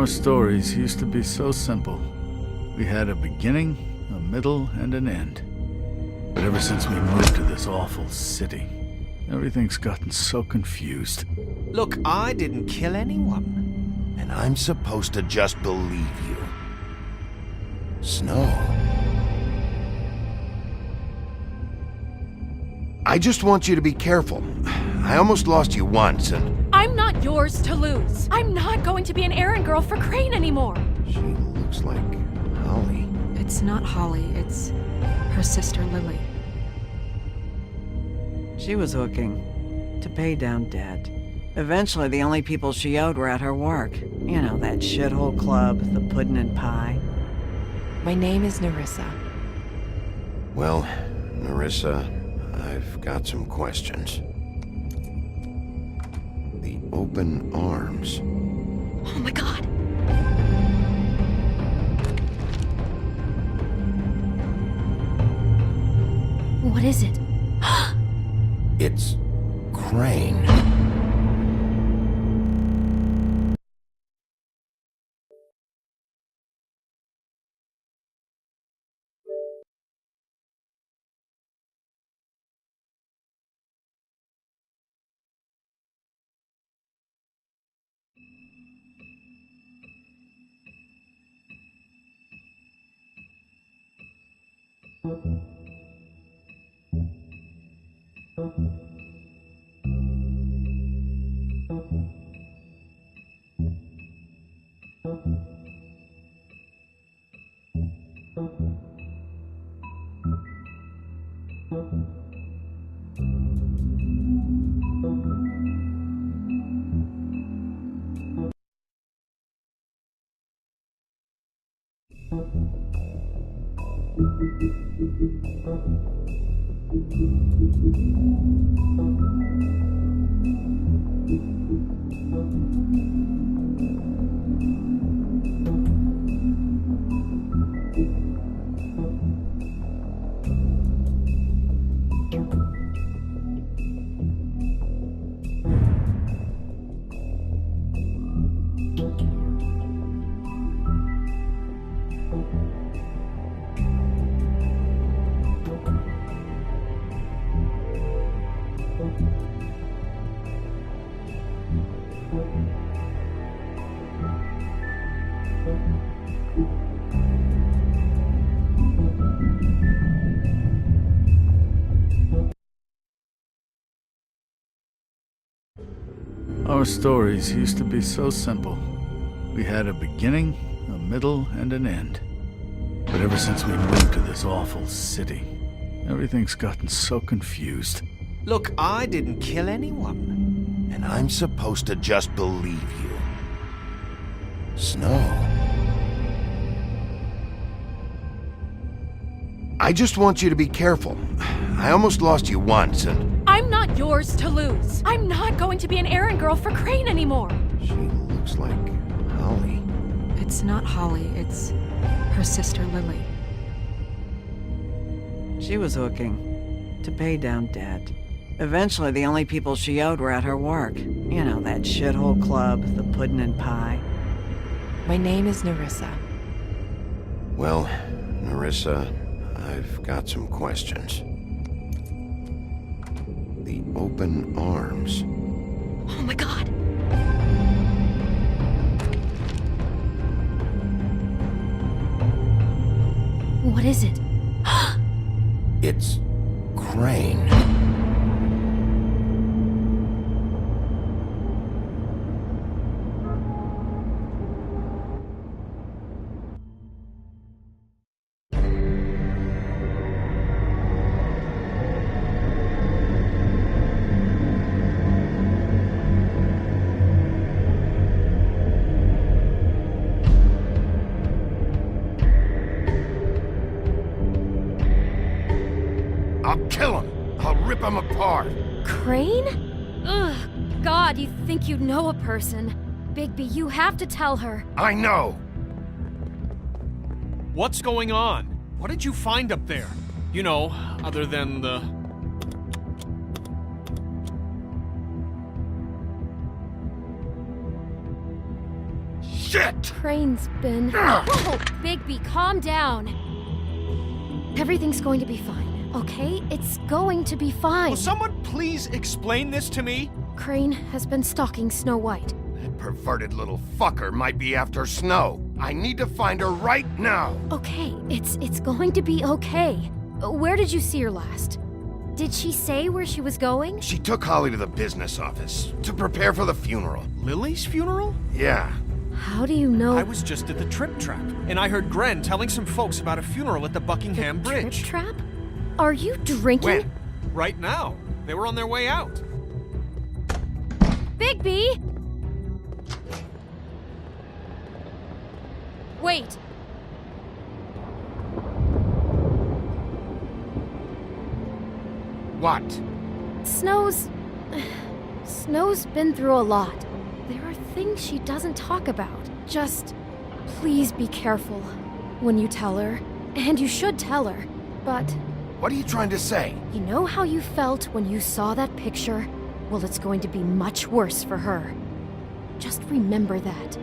Our stories used to be so simple. We had a beginning, a middle, and an end. But ever since we moved to this awful city, everything's gotten so confused. Look, I didn't kill anyone. And I'm supposed to just believe you. Snow. I just want you to be careful. I almost lost you once, and... I'm not yours to lose. I'm not going to be an errand girl for Crane anymore. She looks like Holly. It's not Holly, it's her sister Lily. She was hooking to pay down debt. Eventually, the only people she owed were at her work. You know, that shithole club, the puddin' and pie. My name is Nerissa. Well, Nerissa, I've got some questions. The open arms. Oh my god. What is it? It's Crane. Our stories used to be so simple. We had a beginning, a middle, and an end. But ever since we moved to this awful city, everything's gotten so confused. Look, I didn't kill anyone. And I'm supposed to just believe you. Snow. I just want you to be careful. I almost lost you once, and... I'm not yours to lose. I'm not going to be an errand girl for Crane anymore. She looks like Holly. It's not Holly, it's her sister Lily. She was hooking to pay down debt. Eventually, the only people she owed were at her work. You know, that shithole club, the puddin' and pie. My name is Nerissa. Well, Nerissa, I've got some questions. The open arms. Oh my god. What is it? It's Crane. I'll kill him! I'll rip him apart! Crane? Ugh, God, you think you know a person. Bigby, you have to tell her. I know! What's going on? What did you find up there? You know, other than the... shit! Crane's been... Whoa! Bigby, calm down. Everything's going to be fine, okay? It's going to be fine. Will someone please explain this to me? Crane has been stalking Snow White. That perverted little fucker might be after Snow. I need to find her right now. Okay, it's going to be okay. Where did you see her last? Did she say where she was going? She took Holly to the business office to prepare for the funeral. Lily's funeral? Yeah. How do you know? I was just at the Trip Trap, and I heard Gren telling some folks about a funeral at the Buckingham Bridge. Trip Trap? Are you drinking? When? Right now. They were on their way out. Bigby! Wait. What? Snow's been through a lot. There are things she doesn't talk about. Just please be careful when you tell her. And you should tell her. But What are you trying to say? you know how you felt when you saw that picture? Well, it's going to be much worse for her. Just remember that.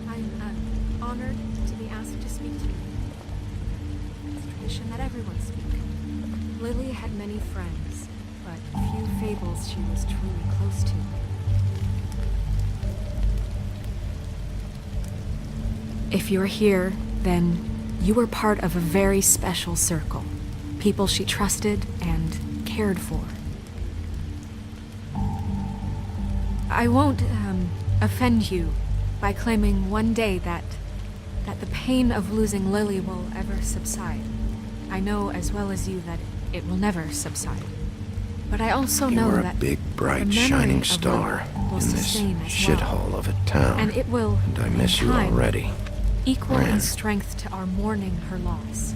I'm honored to be asked to speak to you. It's tradition that everyone speak. Lily had many friends, but few fables she was truly close to. If you're here, then you were part of a very special circle. People she trusted and cared for. I won't offend you by claiming one day that the pain of losing Lily will ever subside. I know as well as you that it will never subside. But I also You know were a that big, the bright, memory shining of star Lily will in this sustain as shithole well. of a town. And it will, And I in miss you time, already. equal Ren. in strength to our mourning her loss.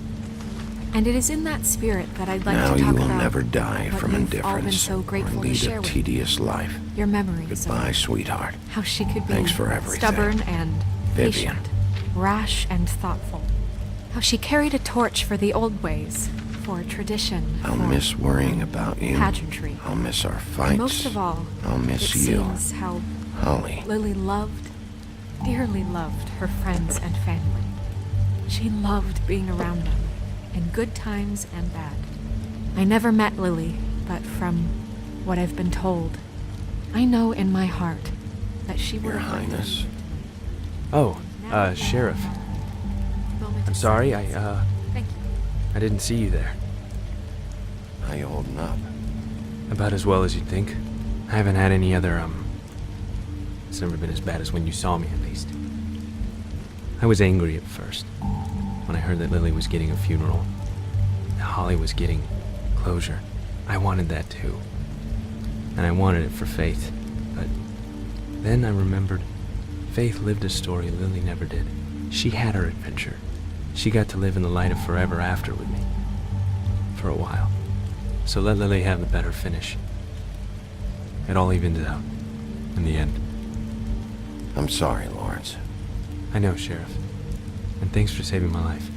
And it is in that spirit that I'd like Now to you talk will about never die what from you've all been indifference so or grateful to lead share a with tedious life. your memories Goodbye, of sweetheart. how she could be Thanks for everything. stubborn and Vivian. patient, rash and thoughtful. How she carried a torch for the old ways, for tradition, I'll for miss worrying about you. pageantry. I'll miss our And fights. most of all, I'll miss it you, seems how Holly. Lily loved, dearly loved her friends and family. She loved being around them, in good times and bad. I never met Lily, but from what I've been told, I know in my heart that she would Your have loved Highness. you. Oh, Sheriff. Moment I'm of sorry, silence. Thank you. I didn't see you there. How you holding up? About as well as you'd think. I haven't had any other, It's never been as bad as when you saw me, at least. I was angry at first, when I heard that Lily was getting a funeral. That Holly was getting closure. I wanted that too. And I wanted it for Faith. But then I remembered Faith lived a story Lily never did. She had her adventure. She got to live in the light of forever after with me. For a while. So let Lily have the better finish. It all evens out. In the end. I'm sorry, Lawrence. I know, Sheriff. And thanks for saving my life.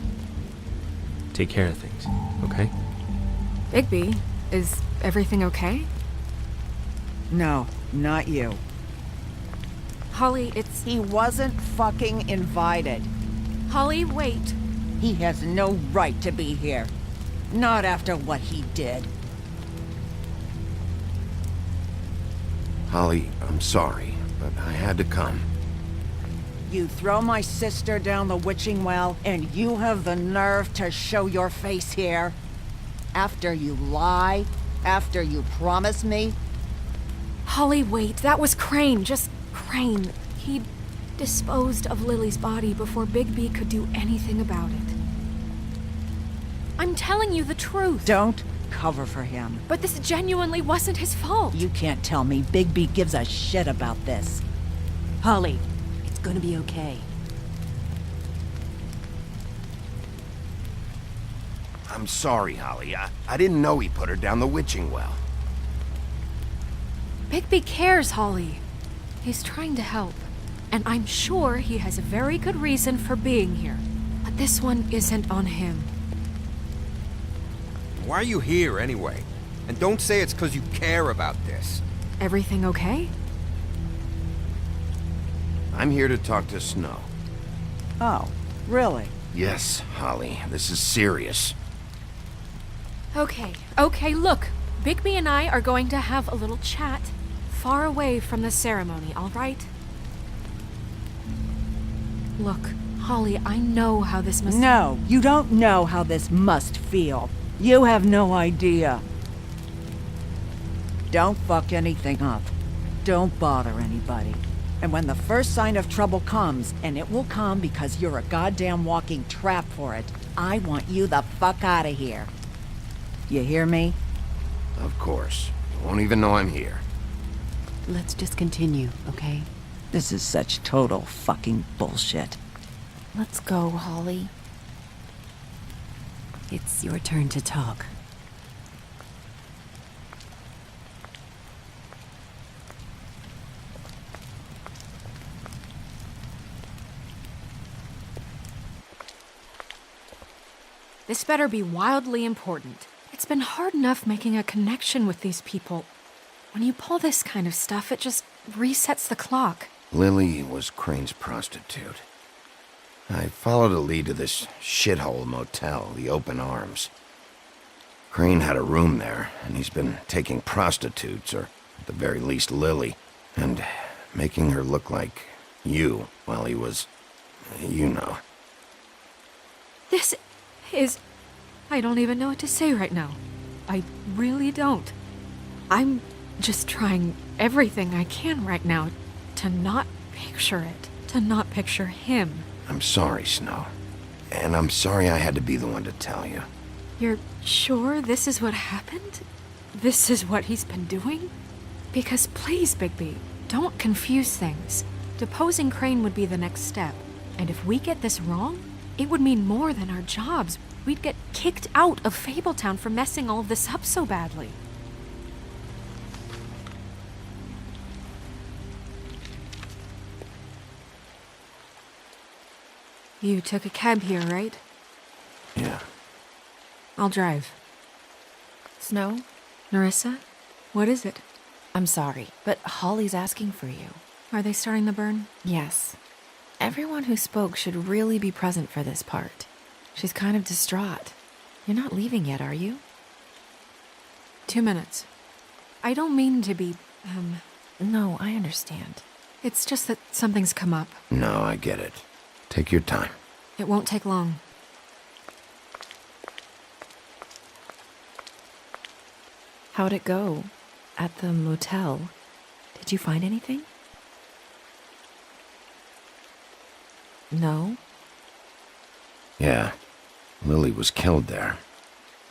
Take care of things, okay? Bigby, is everything okay? No, not you. Holly, it's... He wasn't fucking invited. Holly, wait. He has no right to be here. Not after what he did. Holly, I'm sorry, but I had to come. You throw my sister down the witching well, and you have the nerve to show your face here? After you lie? After you promise me? Holly, wait. That was Crane. Just Crane. He disposed of Lily's body before Bigby could do anything about it. I'm telling you the truth. Don't cover for him. But this genuinely wasn't his fault. You can't tell me Bigby gives a shit about this. Holly, it's gonna be okay. I'm sorry, Holly. I didn't know he put her down the witching well. Bigby cares, Holly. He's trying to help. And I'm sure he has a very good reason for being here. But this one isn't on him. Why are you here, anyway? And don't say it's because you care about this. Everything okay? I'm here to talk to Snow. Oh, really? Yes, Holly. This is serious. Okay, look. Bigby and I are going to have a little chat far away from the ceremony, all right? Look, Holly, I know how this must... No, you don't know how this must feel. You have no idea. Don't fuck anything up. Don't bother anybody. And when the first sign of trouble comes, and it will come because you're a goddamn walking trap for it, I want you the fuck out of here. You hear me? Of course. You won't even know I'm here. Let's just continue, okay? This is such total fucking bullshit. Let's go, Holly. It's your turn to talk. This better be wildly important. It's been hard enough making a connection with these people. When you pull this kind of stuff, it just resets the clock. Lily was Crane's prostitute. I followed a lead to this shithole motel, the Open Arms. Crane had a room there, and he's been taking prostitutes, or at the very least Lily, and making her look like you while he was, you know. This is... I don't even know what to say right now. I really don't. I'm just trying everything I can right now to not picture it, to not picture him. I'm sorry, Snow. And I'm sorry I had to be the one to tell you. You're sure this is what happened? This is what he's been doing? Because please, Bigby, don't confuse things. Deposing Crane would be the next step. And if we get this wrong, it would mean more than our jobs. We'd get kicked out of Fabletown for messing all of this up so badly. You took a cab here, right? Yeah. I'll drive. Snow? Nerissa? What is it? I'm sorry, but Holly's asking for you. Are they starting the burn? Yes. Everyone who spoke should really be present for this part. She's kind of distraught. You're not leaving yet, are you? 2 minutes. I don't mean to be, No, I understand. It's just that something's come up. No, I get it. Take your time. It won't take long. How'd it go? At the motel? Did you find anything? No? Yeah. Lily was killed there.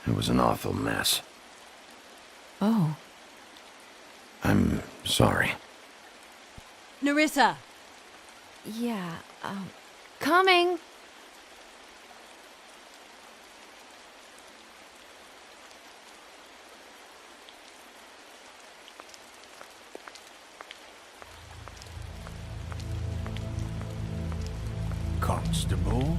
It was an awful mess. Oh. I'm sorry. Nerissa! Yeah, coming! Constable?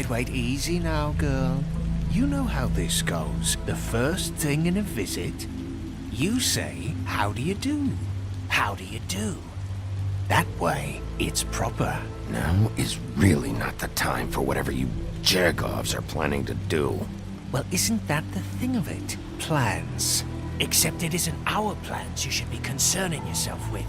Wait, easy now, girl. You know how this goes. The first thing in a visit, you say, how do you do? How do you do? That way, it's proper. Now is really not the time for whatever you Jergovs are planning to do. Well, isn't that the thing of it? Plans. Except it isn't our plans you should be concerning yourself with.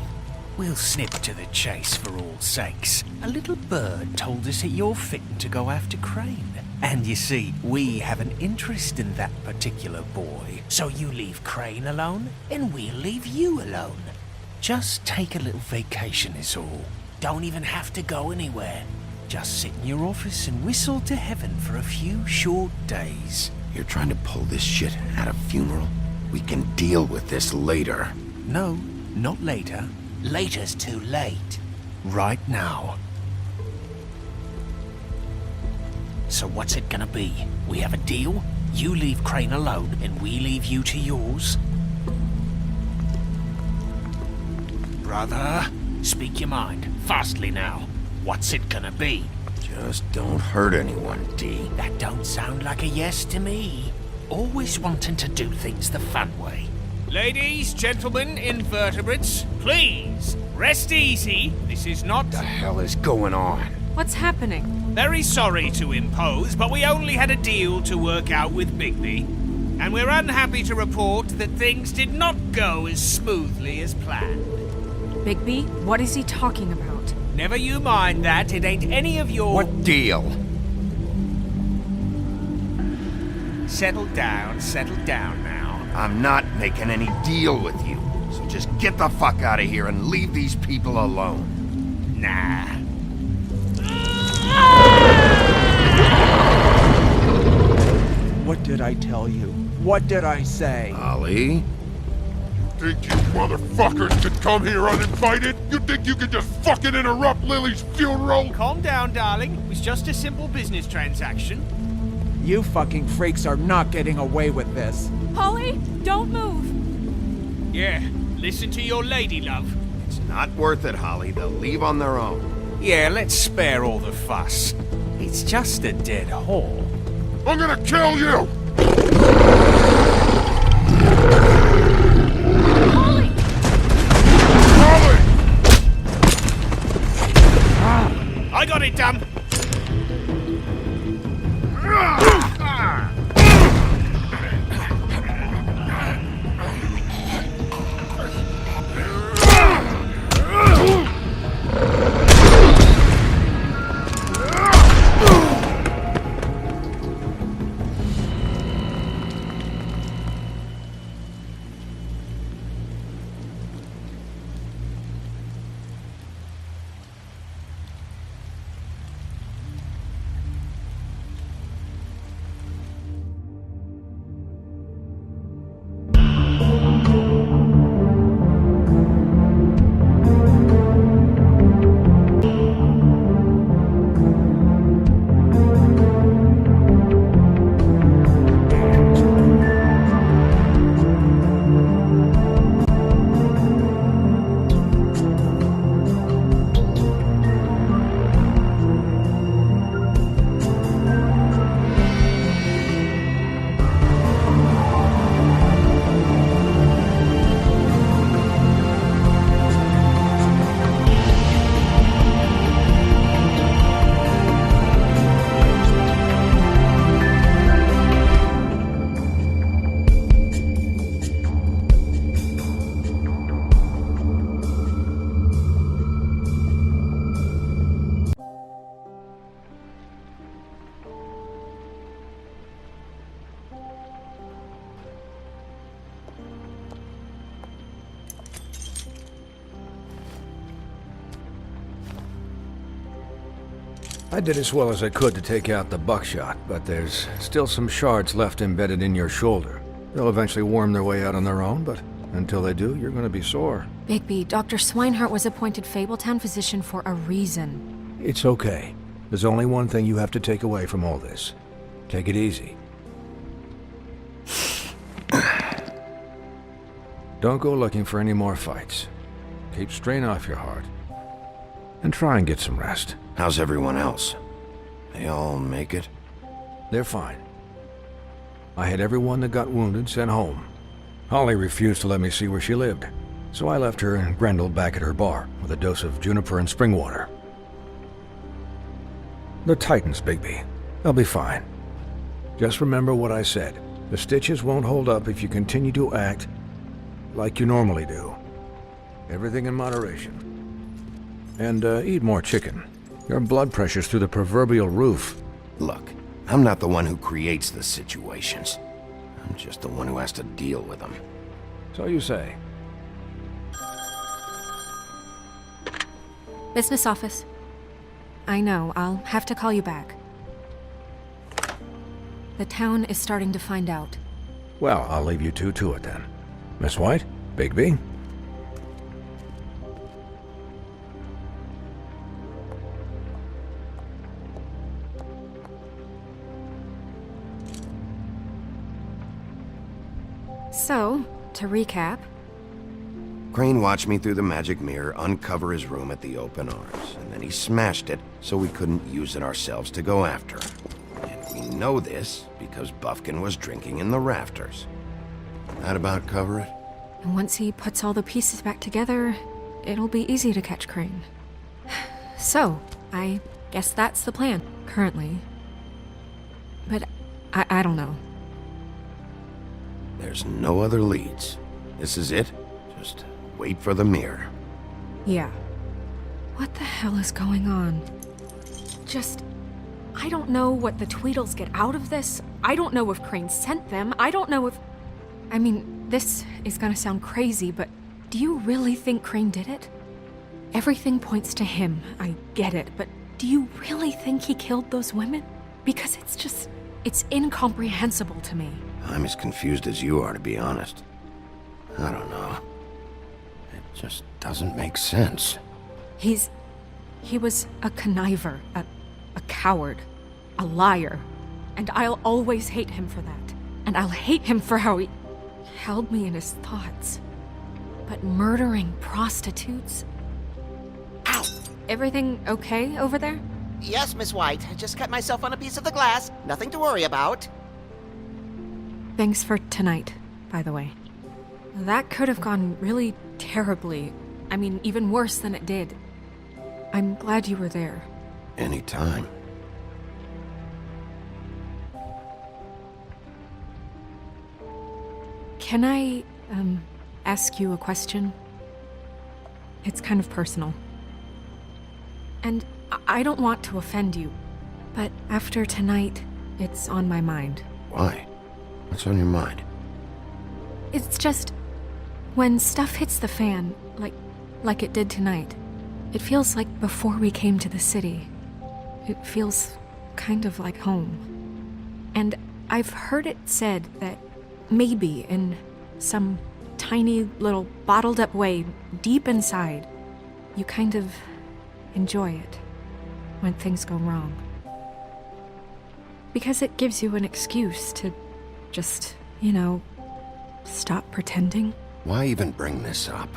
We'll snip to the chase for all sakes. A little bird told us that you're fitting to go after Crane. And you see, we have an interest in that particular boy. So you leave Crane alone, and we'll leave you alone. Just take a little vacation is all. Don't even have to go anywhere. just sit in your office and whistle to heaven for a few short days. You're trying to pull this shit at a funeral? We can deal with this later. No, not later. Later's too late. Right now. So what's it gonna be? We have a deal? You leave Crane alone, and we leave you to yours? Brother, speak your mind. Fastly now. What's it gonna be? Just don't hurt anyone, D. That don't sound like a yes to me. Always wanting to do things the fun way. Ladies, gentlemen, invertebrates, please, rest easy. This is not... What the hell is going on? What's happening? Very sorry to impose, but we only had a deal to work out with Bigby. And we're unhappy to report that things did not go as smoothly as planned. Bigby, what is he talking about? Never you mind that, it ain't any of your... What deal? Settle down now. I'm not making any deal with you. So just get the fuck out of here and leave these people alone. Nah. What did I tell you? What did I say? Holly? Think you motherfuckers could come here uninvited? You think you could just fucking interrupt Lily's funeral? Calm down, darling. It was just a simple business transaction. You fucking freaks are not getting away with this. Holly, don't move! Yeah, listen to your lady, love. It's not worth it, Holly. They'll leave on their own. Yeah, let's spare all the fuss. It's just a dead hole. I'm gonna kill you! Holly! Holly! I got it, damn! I did as well as I could to take out the buckshot, but there's still some shards left embedded in your shoulder. They'll eventually worm their way out on their own, but until they do, you're gonna be sore. Bigby, Dr. Swinehart was appointed Fabletown physician for a reason. It's okay. There's only one thing you have to take away from all this. Take it easy. Don't go looking for any more fights. Keep strain off your heart. And try and get some rest. How's everyone else? They all make it? They're fine. I had everyone that got wounded sent home. Holly refused to let me see where she lived, so I left her and Grendel back at her bar with a dose of juniper and spring water. They're Titans, Bigby. They'll be fine. Just remember what I said. The stitches won't hold up if you continue to act like you normally do. Everything in moderation. And eat more chicken. Your blood pressure's through the proverbial roof. Look, I'm not the one who creates the situations. I'm just the one who has to deal with them. So you say. Business office. I know. I'll have to call you back. The town is starting to find out. Well, I'll leave you two to it then. Miss White? Bigby? So, to recap... Crane watched me through the magic mirror uncover his room at the open arms, and then he smashed it so we couldn't use it ourselves to go after him. And we know this because Buffkin was drinking in the rafters. That about cover it? And once he puts all the pieces back together, it'll be easy to catch Crane. So, I guess that's the plan, currently. But I don't know. There's no other leads. This is it. Just wait for the mirror. Yeah. What the hell is going on? I don't know what the Tweedles get out of this. I don't know if Crane sent them. I don't know if... I mean, this is gonna sound crazy, but do you really think Crane did it? Everything points to him. I get it, but do you really think he killed those women? Because it's incomprehensible to me. I'm as confused as you are, to be honest. I don't know. It just doesn't make sense. He was a conniver, a coward, a liar. And I'll always hate him for that. And I'll hate him for how he held me in his thoughts. But murdering prostitutes? Ow! Everything okay over there? Yes, Miss White. I just cut myself on a piece of the glass. Nothing to worry about. Thanks for tonight, by the way. That could have gone really terribly. I mean, even worse than it did. I'm glad you were there. Anytime. Can I, ask you a question? It's kind of personal. And I don't want to offend you, but after tonight, it's on my mind. Why? What's on your mind? It's just... when stuff hits the fan, like it did tonight, it feels like before we came to the city. It feels kind of like home. And I've heard it said that maybe in some tiny little bottled up way deep inside, you kind of enjoy it when things go wrong. Because it gives you an excuse to just, stop pretending. Why even bring this up?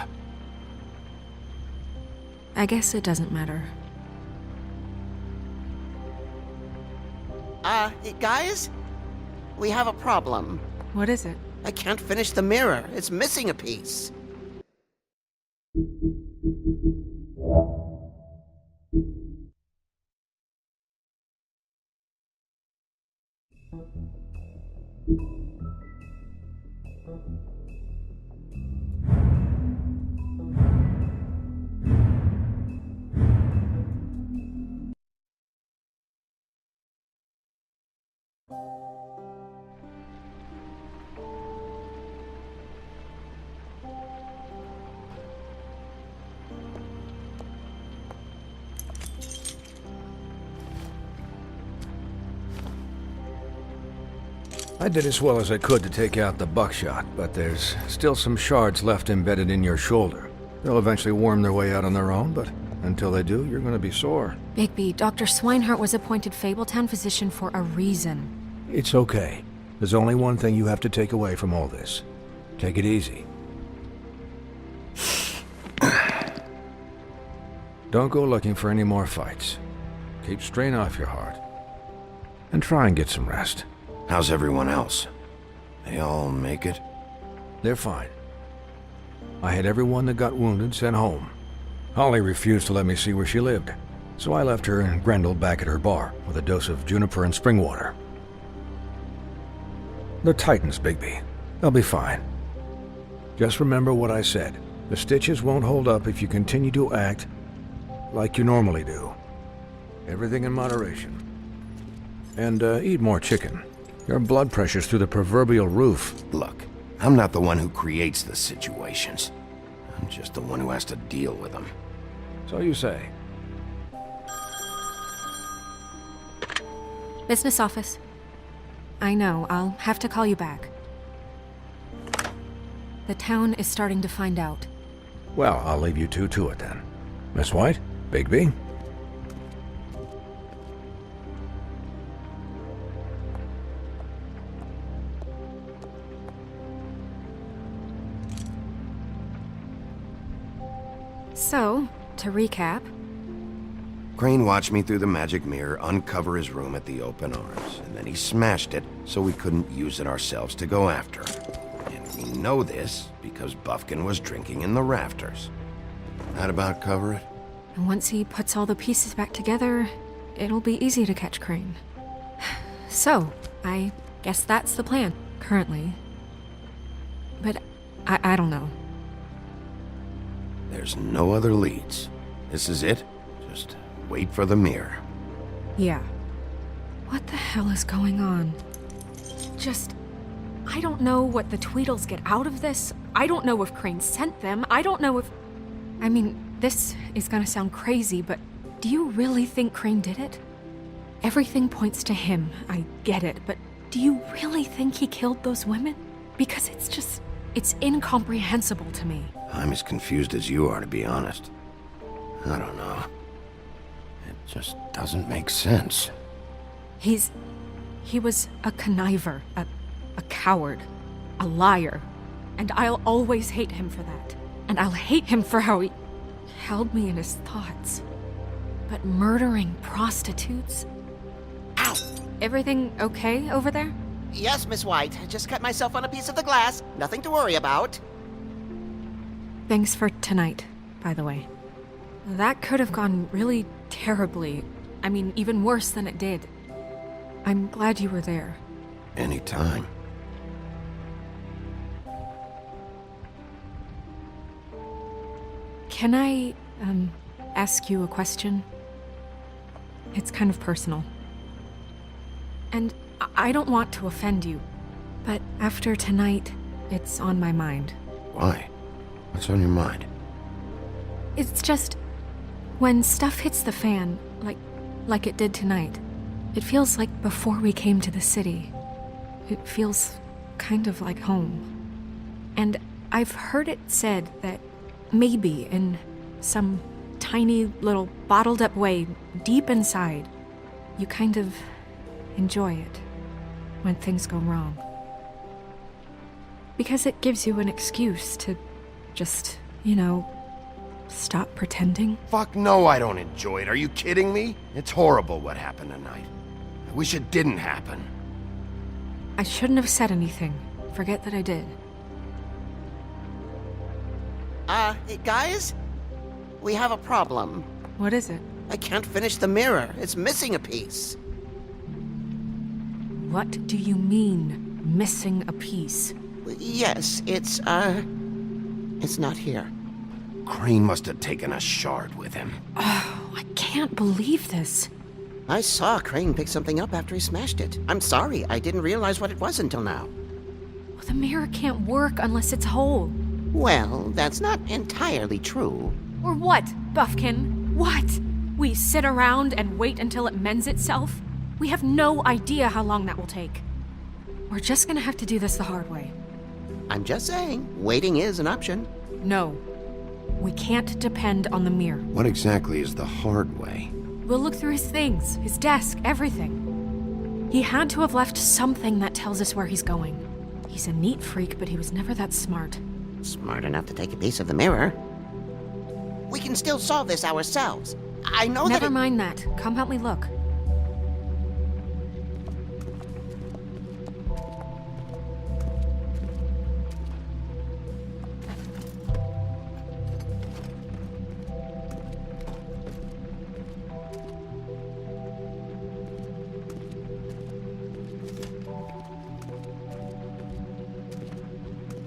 I guess it doesn't matter. Guys? We have a problem. What is it? I can't finish the mirror. It's missing a piece. I did as well as I could to take out the buckshot, but there's still some shards left embedded in your shoulder. They'll eventually worm their way out on their own, but until they do, you're gonna be sore. Bigby, Dr. Swinehart was appointed Fabletown physician for a reason. It's okay. There's only one thing you have to take away from all this. Take it easy. Don't go looking for any more fights. Keep strain off your heart. And try and get some rest. How's everyone else? They all make it? They're fine. I had everyone that got wounded sent home. Holly refused to let me see where she lived, so I left her and Grendel back at her bar with a dose of juniper and spring water. They're Titans, Bigby. They'll be fine. Just remember what I said. The stitches won't hold up if you continue to act like you normally do. Everything in moderation. And eat more chicken. Your blood pressure's through the proverbial roof. Look, I'm not the one who creates the situations. I'm just the one who has to deal with them. So you say. Business office. I know, I'll have to call you back. The town is starting to find out. Well, I'll leave you two to it then. Miss White? Bigby? So, to recap... Crane watched me through the magic mirror uncover his room at the open arms, and then he smashed it so we couldn't use it ourselves to go after him. And we know this because Buffkin was drinking in the rafters. That about cover it? And once he puts all the pieces back together, it'll be easy to catch Crane. So, I guess that's the plan, currently. But I don't know. There's no other leads. This is it. Just wait for the mirror. Yeah. What the hell is going on? I don't know what the Tweedles get out of this. I don't know if Crane sent them. I don't know if... I mean, this is gonna sound crazy, but do you really think Crane did it? Everything points to him, I get it, but do you really think he killed those women? Because it's incomprehensible to me. I'm as confused as you are, to be honest. I don't know. It just doesn't make sense. He was a conniver, a coward, a liar, and I'll always hate him for that. And I'll hate him for how he held me in his thoughts. But murdering prostitutes? Ow! Everything okay over there? Yes, Miss White. I just cut myself on a piece of the glass. Nothing to worry about. Thanks for tonight, by the way. That could have gone really terribly. I mean, even worse than it did. I'm glad you were there. Anytime. Can I, ask you a question? It's kind of personal. And I don't want to offend you, but after tonight, it's on my mind. Why? What's on your mind? It's just... when stuff hits the fan, like it did tonight, it feels like before we came to the city. It feels kind of like home. And I've heard it said that maybe in some tiny little bottled up way deep inside, you kind of enjoy it when things go wrong. Because it gives you an excuse to just, stop pretending. Fuck no, I don't enjoy it. Are you kidding me? It's horrible what happened tonight. I wish it didn't happen. I shouldn't have said anything. Forget that I did. Hey, guys? We have a problem. What is it? I can't finish the mirror. It's missing a piece. What do you mean, missing a piece? Yes, it's not here. Crane must have taken a shard with him. Oh, I can't believe this. I saw Crane pick something up after he smashed it. I'm sorry, I didn't realize what it was until now. Well, the mirror can't work unless it's whole. Well, that's not entirely true. Or what, Buffkin? What? We sit around and wait until it mends itself? We have no idea how long that will take. We're just gonna have to do this the hard way. I'm just saying, waiting is an option. No. We can't depend on the mirror. What exactly is the hard way? We'll look through his things, his desk, everything. He had to have left something that tells us where he's going. He's a neat freak, but he was never that smart. Smart enough to take a piece of the mirror. We can still solve this ourselves. I know Never mind that. Come help me look.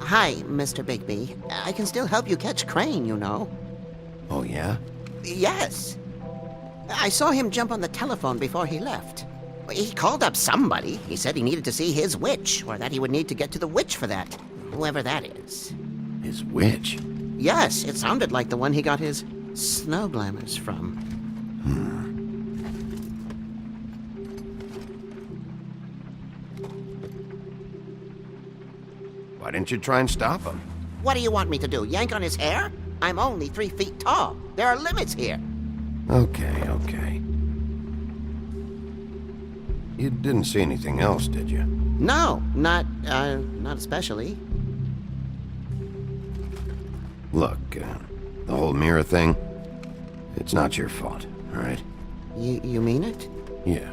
Hi, Mr. Bigby. I can still help you catch Crane, you know. Oh, yeah? Yes. I saw him jump on the telephone before he left. He called up somebody. He said he needed to see his witch, or that he would need to get to the witch for that. Whoever that is. His witch? Yes, it sounded like the one he got his snow glamours from. didn't you try and stop him? What do you want me to do, yank on his hair? I'm only 3 feet tall. There are limits here. Okay, okay. You didn't see anything else, did you? No, not especially. Look, the whole mirror thing, it's not your fault, all right? You mean it? Yeah.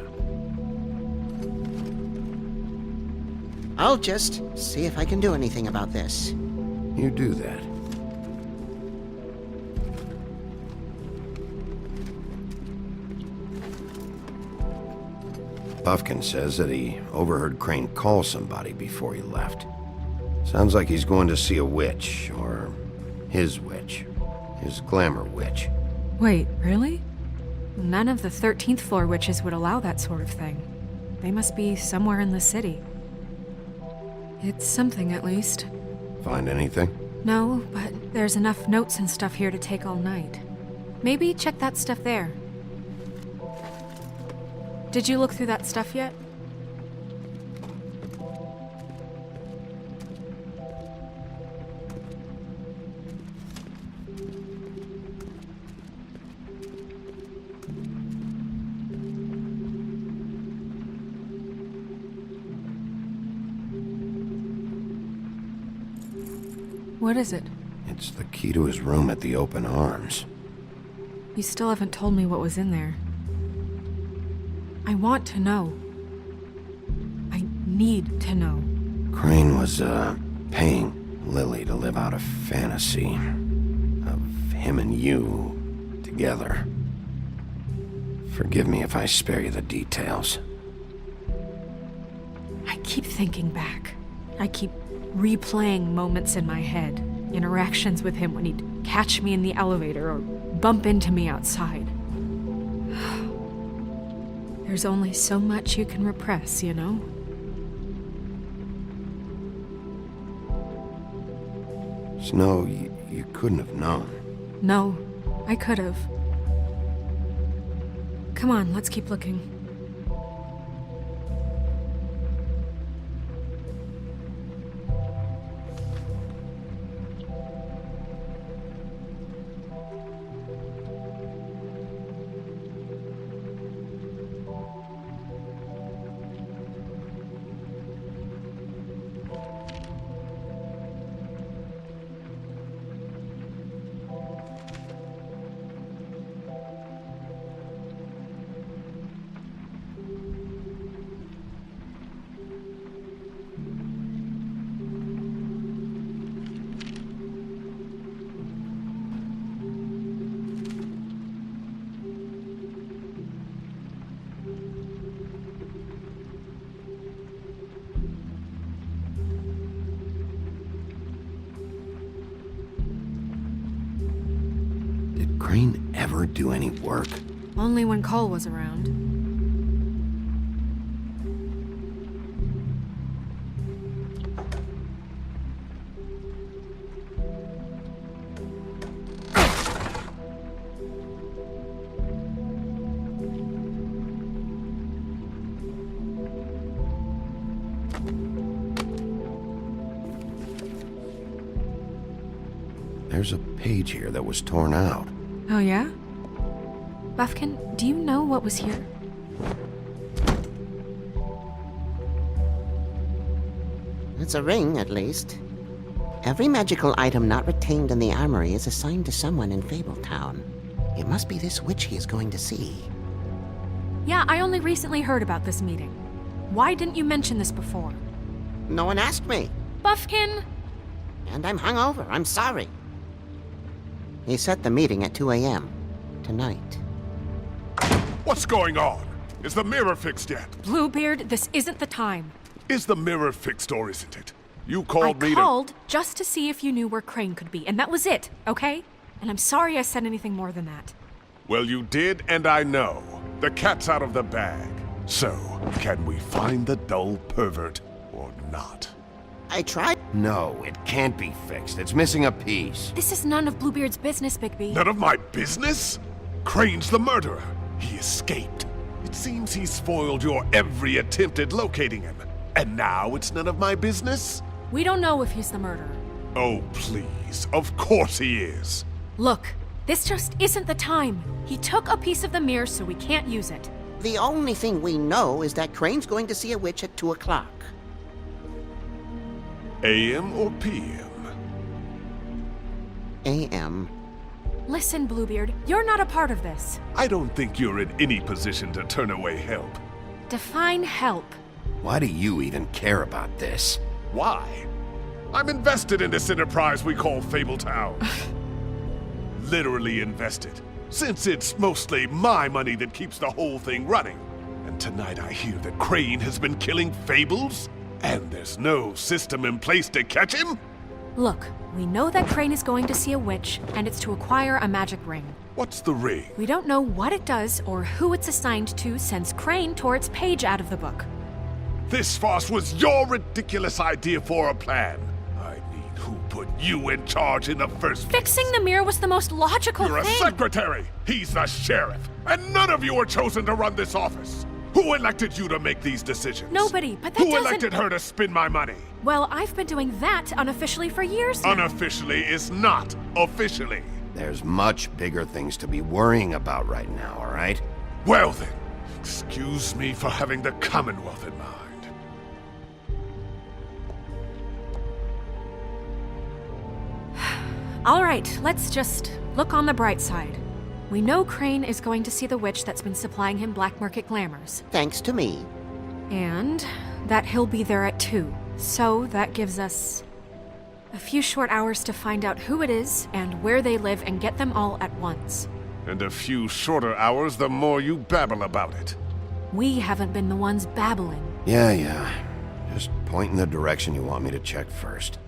I'll just see if I can do anything about this. You do that. Buffkin says that he overheard Crane call somebody before he left. Sounds like he's going to see a witch, or his witch. His glamour witch. Wait, really? None of the 13th floor witches would allow that sort of thing. They must be somewhere in the city. It's something, at least. Find anything? No, but there's enough notes and stuff here to take all night. Maybe check that stuff there. Did you look through that stuff yet? What is it? It's the key to his room at the Open Arms. You still haven't told me what was in there. I want to know. I need to know. Crane was, paying Lily to live out a fantasy of him and you together. Forgive me if I spare you the details. I keep thinking back. I keep replaying moments in my head. Interactions with him when he'd catch me in the elevator or bump into me outside. There's only so much you can repress, you know? Snow, you couldn't have known. No, I could have. Come on, let's keep looking. Crane ever do any work? Only when Cole was around. There's a page here that was torn out. Oh, yeah? Buffkin, do you know what was here? It's a ring, at least. Every magical item not retained in the armory is assigned to someone in Fabletown. It must be this witch he is going to see. Yeah, I only recently heard about this meeting. Why didn't you mention this before? No one asked me. Buffkin! And I'm hungover. I'm sorry. He set the meeting at 2 a.m. tonight. What's going on? Is the mirror fixed yet? Bluebeard, this isn't the time. Is the mirror fixed or isn't it? You called me I called just to see if you knew where Crane could be, and that was it, okay? And I'm sorry I said anything more than that. Well, you did, and I know. The cat's out of the bag. So, can we find the dull pervert or not? I tried. No, it can't be fixed. It's missing a piece. This is none of Bluebeard's business, Bigby. None of my business? Crane's the murderer. He escaped. It seems he's foiled your every attempt at locating him. And now it's none of my business? We don't know if he's the murderer. Oh, please. Of course he is. Look, this just isn't the time. He took a piece of the mirror, so we can't use it. The only thing we know is that Crane's going to see a witch at 2 o'clock. AM or PM? AM. Listen, Bluebeard, you're not a part of this. I don't think you're in any position to turn away help. Define help. Why do you even care about this? Why? I'm invested in this enterprise we call Fabletown. Literally invested. Since it's mostly my money that keeps the whole thing running. And tonight I hear that Crane has been killing Fables? And there's no system in place to catch him? Look, we know that Crane is going to see a witch, and it's to acquire a magic ring. What's the ring? We don't know what it does or who it's assigned to since Crane tore its page out of the book. This farce was your ridiculous idea for a plan. I mean, who put you in charge in the first place? Fixing the mirror was the most logical You're thing. a secretary! He's the sheriff! And none of you were chosen to run this office! Who elected you to make these decisions? Nobody, but that Who doesn't... elected her to spend my money? Well, I've been doing that unofficially for years now. Unofficially is not officially. There's much bigger things to be worrying about right now, all right? Well then, excuse me for having the Commonwealth in mind. All right, let's just look on the bright side. We know Crane is going to see the witch that's been supplying him black market glamours. Thanks to me. And that he'll be there at 2. So that gives us a few short hours to find out who it is and where they live and get them all at once. And a few shorter hours the more you babble about it. We haven't been the ones babbling. Yeah. Just point in the direction you want me to check first.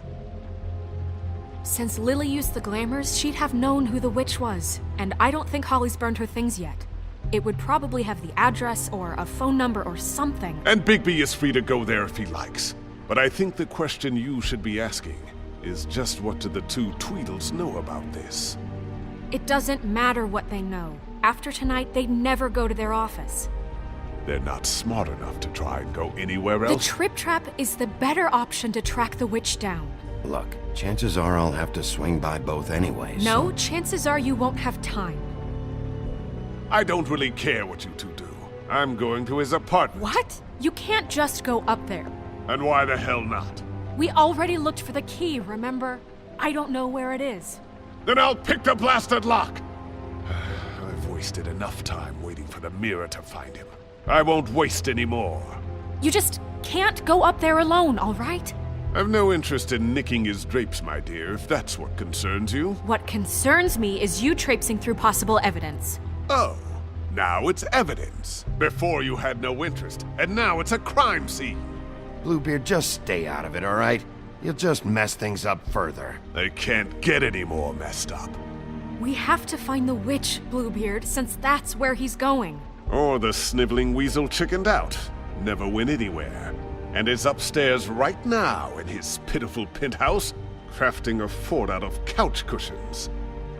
Since Lily used the glamours, she'd have known who the witch was, and I don't think Holly's burned her things yet. It would probably have the address or a phone number or something. And Bigby is free to go there if he likes. But I think the question you should be asking is just what do the 2 Tweedles know about this? It doesn't matter what they know. After tonight, they'd never go to their office. They're not smart enough to try and go anywhere else. The Trip Trap is the better option to track the witch down. Look, chances are I'll have to swing by both anyways. No, chances are you won't have time. I don't really care what you 2 do. I'm going to his apartment. What? You can't just go up there. And why the hell not? We already looked for the key, remember? I don't know where it is. Then I'll pick the blasted lock! I've wasted enough time waiting for the mirror to find him. I won't waste any more. You just can't go up there alone, all right? I've no interest in nicking his drapes, my dear, if that's what concerns you. What concerns me is you traipsing through possible evidence. Oh, now it's evidence. Before you had no interest, and now it's a crime scene. Bluebeard, just stay out of it, all right? You'll just mess things up further. They can't get any more messed up. We have to find the witch, Bluebeard, since that's where he's going. Or the sniveling weasel chickened out. Never went anywhere. And is upstairs right now in his pitiful penthouse, crafting a fort out of couch cushions.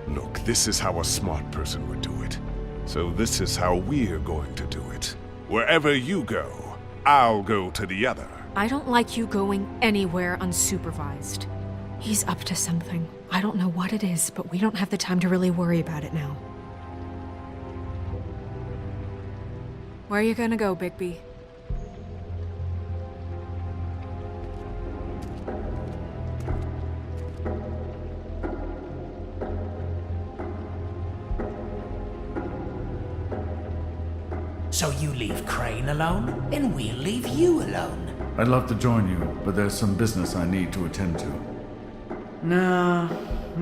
Look, this is how a smart person would do it. So this is how we're going to do it. Wherever you go, I'll go to the other. I don't like you going anywhere unsupervised. He's up to something. I don't know what it is, but we don't have the time to really worry about it now. Where are you gonna go, Bigby? So you leave Crane alone, and we'll leave you alone. I'd love to join you, but there's some business I need to attend to. No,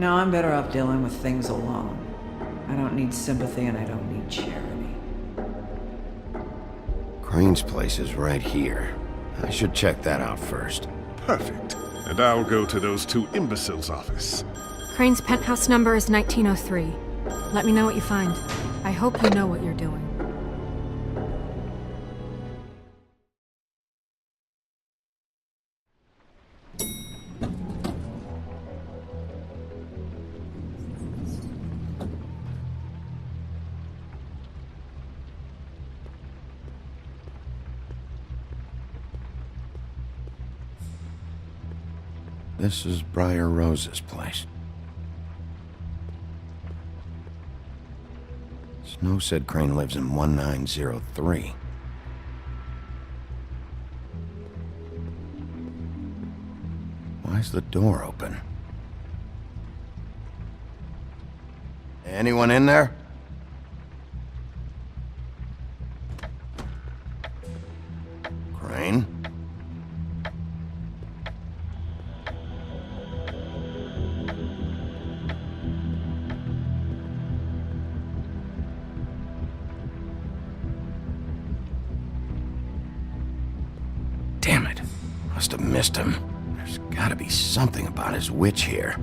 I'm better off dealing with things alone. I don't need sympathy and I don't need charity. Crane's place is right here. I should check that out first. Perfect. And I'll go to those 2 imbeciles' office. Crane's penthouse number is 1903. Let me know what you find. I hope you know what you're doing. This is Briar Rose's place. Snow said Crane lives in 1903. Why's the door open? Anyone in there? Crane? Damn it. Must have missed him. There's gotta be something about his witch here.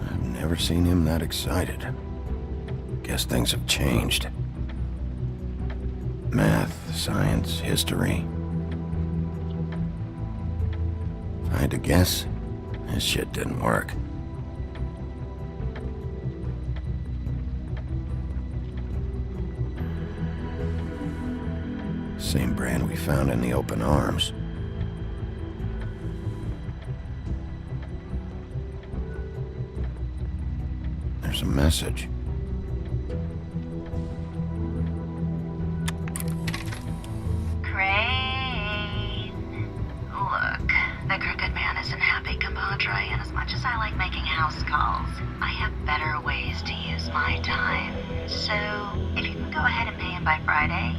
I've never seen him that excited. Guess things have changed. Math, science, history. If I had to guess, this shit didn't work. Same brand we found in the open arms. There's a message. The Crooked Man isn't happy, compadre, and as much as I like making house calls, I have better ways to use my time. So, if you can go ahead and pay him by Friday,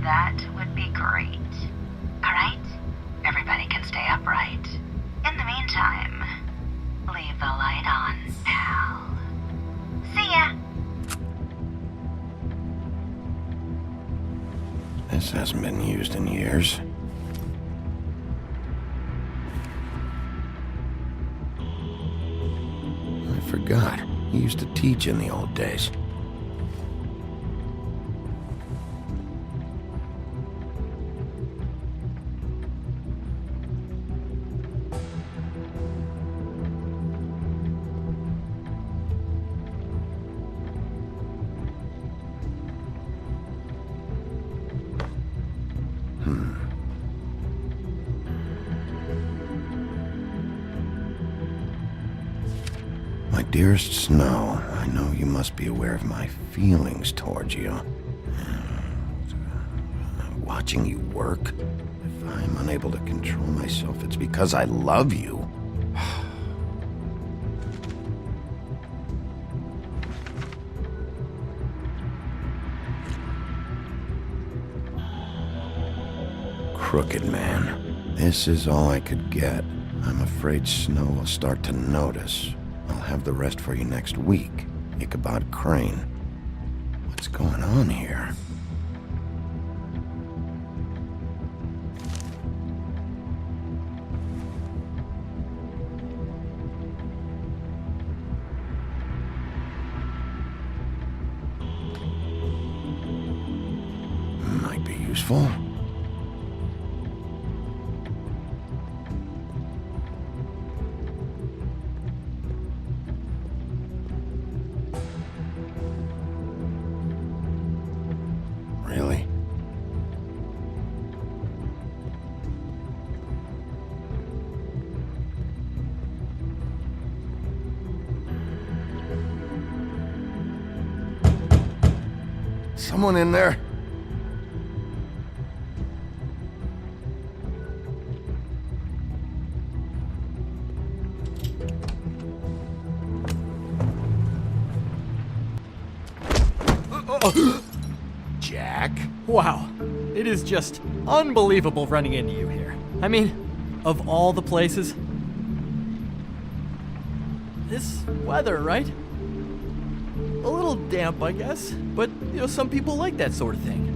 that would be great. Alright? Everybody can stay upright. In the meantime, leave the light on, pal. See ya! This hasn't been used in years. I forgot. He used to teach in the old days. Dearest Snow, I know you must be aware of my feelings towards you. Watching you work, if I'm unable to control myself, it's because I love you. Crooked Man. This is all I could get. I'm afraid Snow will start to notice. I'll have the rest for you next week. Ichabod Crane. What's going on here? Might be useful. Really? Someone in there? Jack? Wow, it is just unbelievable running into you here. I mean, of all the places. This weather, right? A little damp, I guess, but, some people like that sort of thing.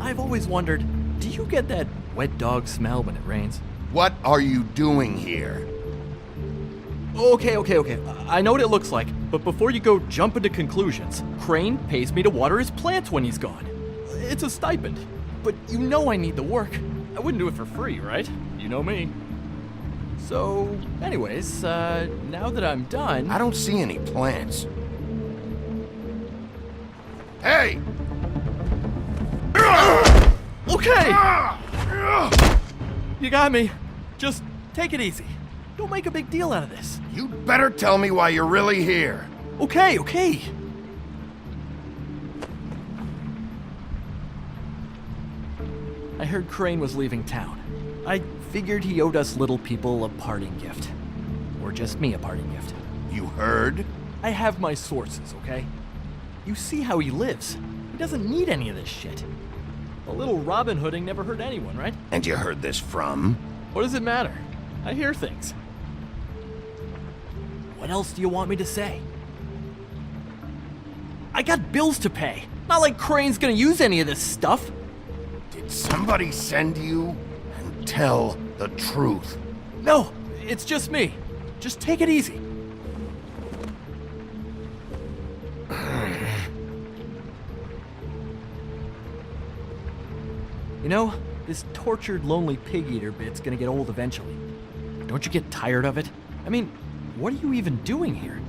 I've always wondered, do you get that wet dog smell when it rains? What are you doing here? Okay. I know what it looks like, but before you go jumping to conclusions, Crane pays me to water his plants when he's gone. It's a stipend, but I need the work. I wouldn't do it for free, right? You know me. So, anyways, now that I'm done... I don't see any plants. Hey! Okay! You got me. Just take it easy. Don't make a big deal out of this. You better tell me why you're really here. Okay, okay. I heard Crane was leaving town. I figured he owed us little people a parting gift. Or just me a parting gift. You heard? I have my sources, okay? You see how he lives. He doesn't need any of this shit. A little Robin Hooding never hurt anyone, right? And you heard this from? What does it matter? I hear things. What else do you want me to say? I got bills to pay. Not like Crane's gonna use any of this stuff. Did somebody send you? And tell the truth. No, it's just me. Just take it easy. You know, this tortured, lonely pig-eater bit's gonna get old eventually. Don't you get tired of it? I mean, what are you even doing here?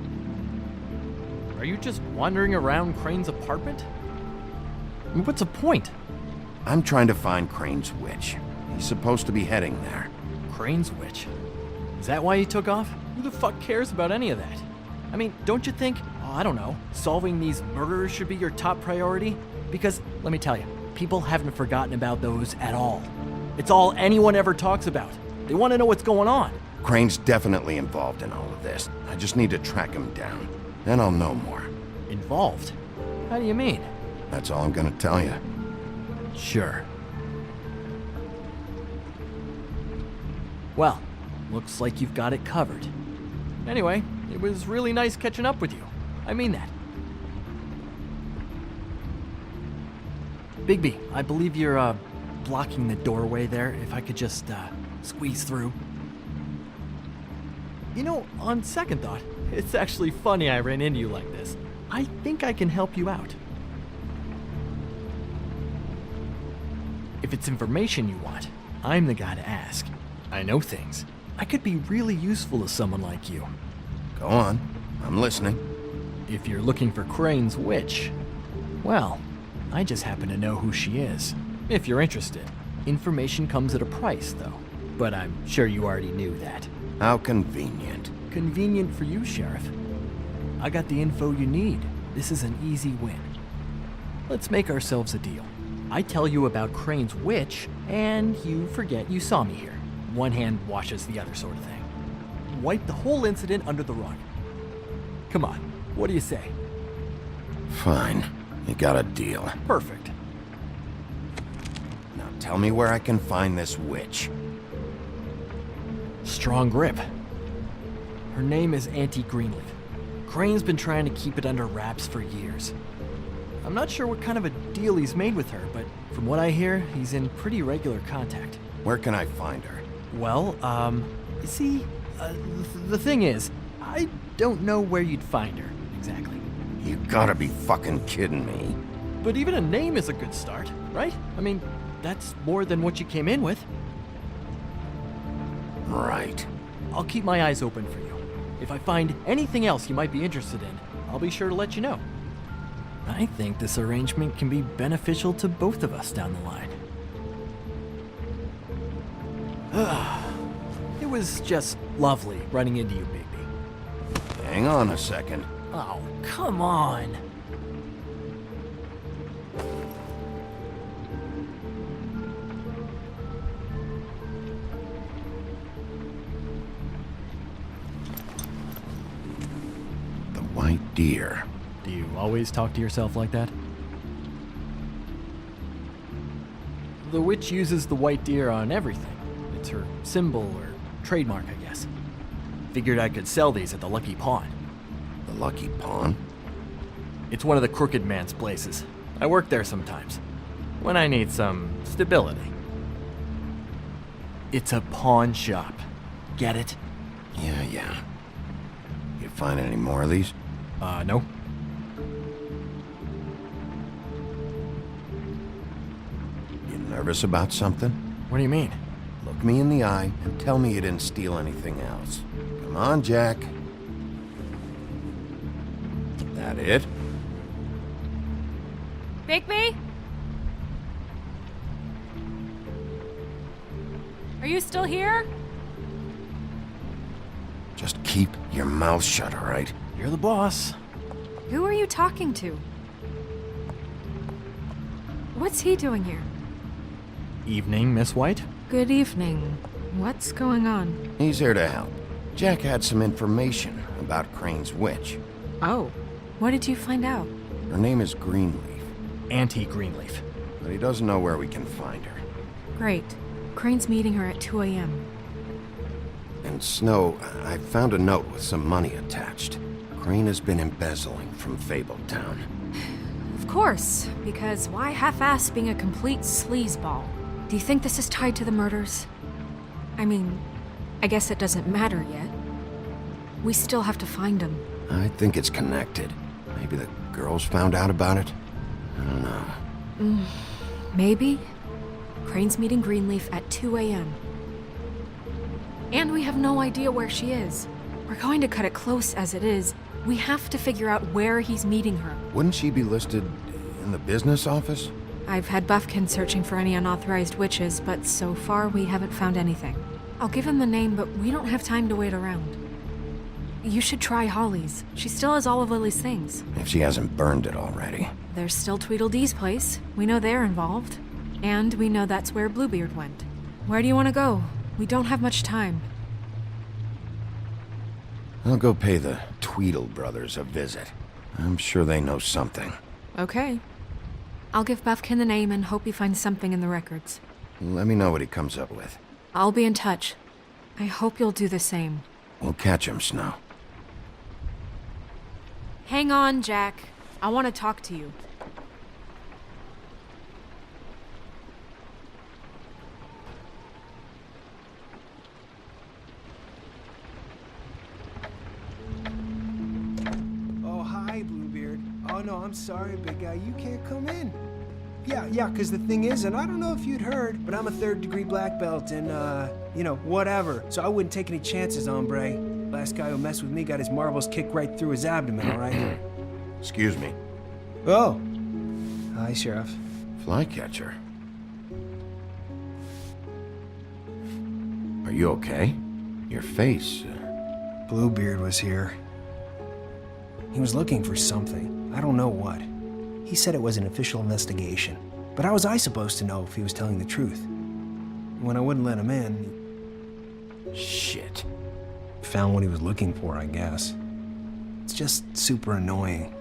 Are you just wandering around Crane's apartment? I mean, what's the point? I'm trying to find Crane's witch. He's supposed to be heading there. Crane's witch? Is that why he took off? Who the fuck cares about any of that? I mean, don't you think, I don't know, solving these murders should be your top priority? Because, let me tell you, people haven't forgotten about those at all. It's all anyone ever talks about. They want to know what's going on. Crane's definitely involved in all of this. I just need to track him down. Then I'll know more. Involved? How do you mean? That's all I'm gonna tell you. Sure. Well, looks like you've got it covered. Anyway, it was really nice catching up with you. I mean that. Bigby, I believe you're, blocking the doorway there. If I could just, squeeze through. You know, on second thought, it's actually funny I ran into you like this. I think I can help you out. If it's information you want, I'm the guy to ask. I know things. I could be really useful to someone like you. Go on. I'm listening. If you're looking for Crane's witch, well, I just happen to know who she is. If you're interested. Information comes at a price, though. But I'm sure you already knew that. How convenient. Convenient for you, Sheriff. I got the info you need. This is an easy win. Let's make ourselves a deal. I tell you about Crane's witch, and you forget you saw me here. One hand washes the other sort of thing. Wipe the whole incident under the rug. Come on, what do you say? Fine. You got a deal. Perfect. Now tell me where I can find this witch. Strong grip. Her name is Auntie Greenleaf. Crane's been trying to keep it under wraps for years. I'm not sure what kind of a deal he's made with her, but from what I hear, he's in pretty regular contact. Where can I find her? Well, see, the thing is, I don't know where you'd find her, exactly. You gotta be fucking kidding me. But even a name is a good start, right? I mean, that's more than what you came in with. Right. I'll keep my eyes open for you. If I find anything else you might be interested in, I'll be sure to let you know. I think this arrangement can be beneficial to both of us down the line. It was just lovely running into you, Bigby. Hang on a second. Oh, come on. The white deer. Do you always talk to yourself like that? The witch uses the white deer on everything. It's her symbol or trademark, I guess. Figured I could sell these at the Lucky Pawn. The Lucky Pawn? It's one of the crooked man's places. I work there sometimes, when I need some stability. It's a pawn shop. Get it? Yeah. You find any more of these? No. You nervous about something? What do you mean? Look me in the eye and tell me you didn't steal anything else. Come on, Jack. That it? Bigby? Are you still here? Just keep your mouth shut, all right? You're the boss. Who are you talking to? What's he doing here? Evening, Miss White. Good evening. What's going on? He's here to help. Jack had some information about Crane's witch. Oh, what did you find out? Her name is Greenleaf. Auntie Greenleaf. But he doesn't know where we can find her. Great. Crane's meeting her at 2 a.m. And Snow, I found a note with some money attached. Crane has been embezzling from Fabletown. Of course, because why half-ass being a complete sleazeball? Do you think this is tied to the murders? I mean, I guess it doesn't matter yet. We still have to find him. I think it's connected. Maybe the girls found out about it? I don't know. Maybe. Crane's meeting Greenleaf at 2 a.m. And we have no idea where she is. We're going to cut it close as it is. We have to figure out where he's meeting her. Wouldn't she be listed in the business office? I've had Buffkin searching for any unauthorized witches, but so far we haven't found anything. I'll give him the name, but we don't have time to wait around. You should try Holly's. She still has all of Lily's things. If she hasn't burned it already. There's still Tweedledee's place. We know they're involved. And we know that's where Bluebeard went. Where do you want to go? We don't have much time. I'll go pay the Tweedle brothers a visit. I'm sure they know something. Okay. I'll give Buffkin the name and hope he finds something in the records. Let me know what he comes up with. I'll be in touch. I hope you'll do the same. We'll catch him, Snow. Hang on, Jack. I want to talk to you. Oh, hi, Bluebeard. Oh, no, I'm sorry, big guy. You can't come in. Yeah, because the thing is, and I don't know if you'd heard, but I'm a third-degree black belt and, whatever. So I wouldn't take any chances, hombre. Last guy who messed with me got his marbles kicked right through his abdomen, all right? Excuse me. Oh. Hi, Sheriff. Flycatcher. Are you okay? Your face... Bluebeard was here. He was looking for something. I don't know what. He said it was an official investigation. But how was I supposed to know if he was telling the truth? When I wouldn't let him in... Shit. Found what he was looking for, I guess. It's just super annoying.